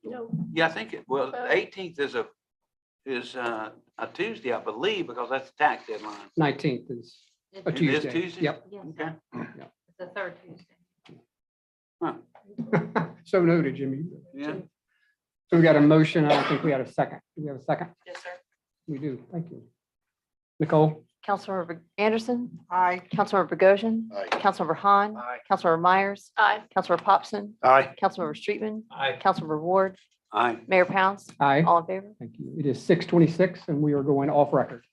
No, Yeah, I think well, the 18th is a Tuesday, I believe, because that's the tax deadline. 19th is a It is Tuesday. Tuesday? Yep. Okay. It's the third Tuesday. So noted, Jimmy. Yeah. So we got a motion. I don't think we had a second. Do we have a second? Yes, sir. We do. Thank you. Nicole? Councilmember Anderson, Aye. Councilmember Bogosian, Aye. Councilmember Han, Aye. Councilmember Myers, aye. Councilmember Popson, Aye. Councilmember Streetman, Aye. Councilmember Ward, Aye. Mayor Pounds, Aye. all in favor? Thank you. It is 6:26 and we are going off record.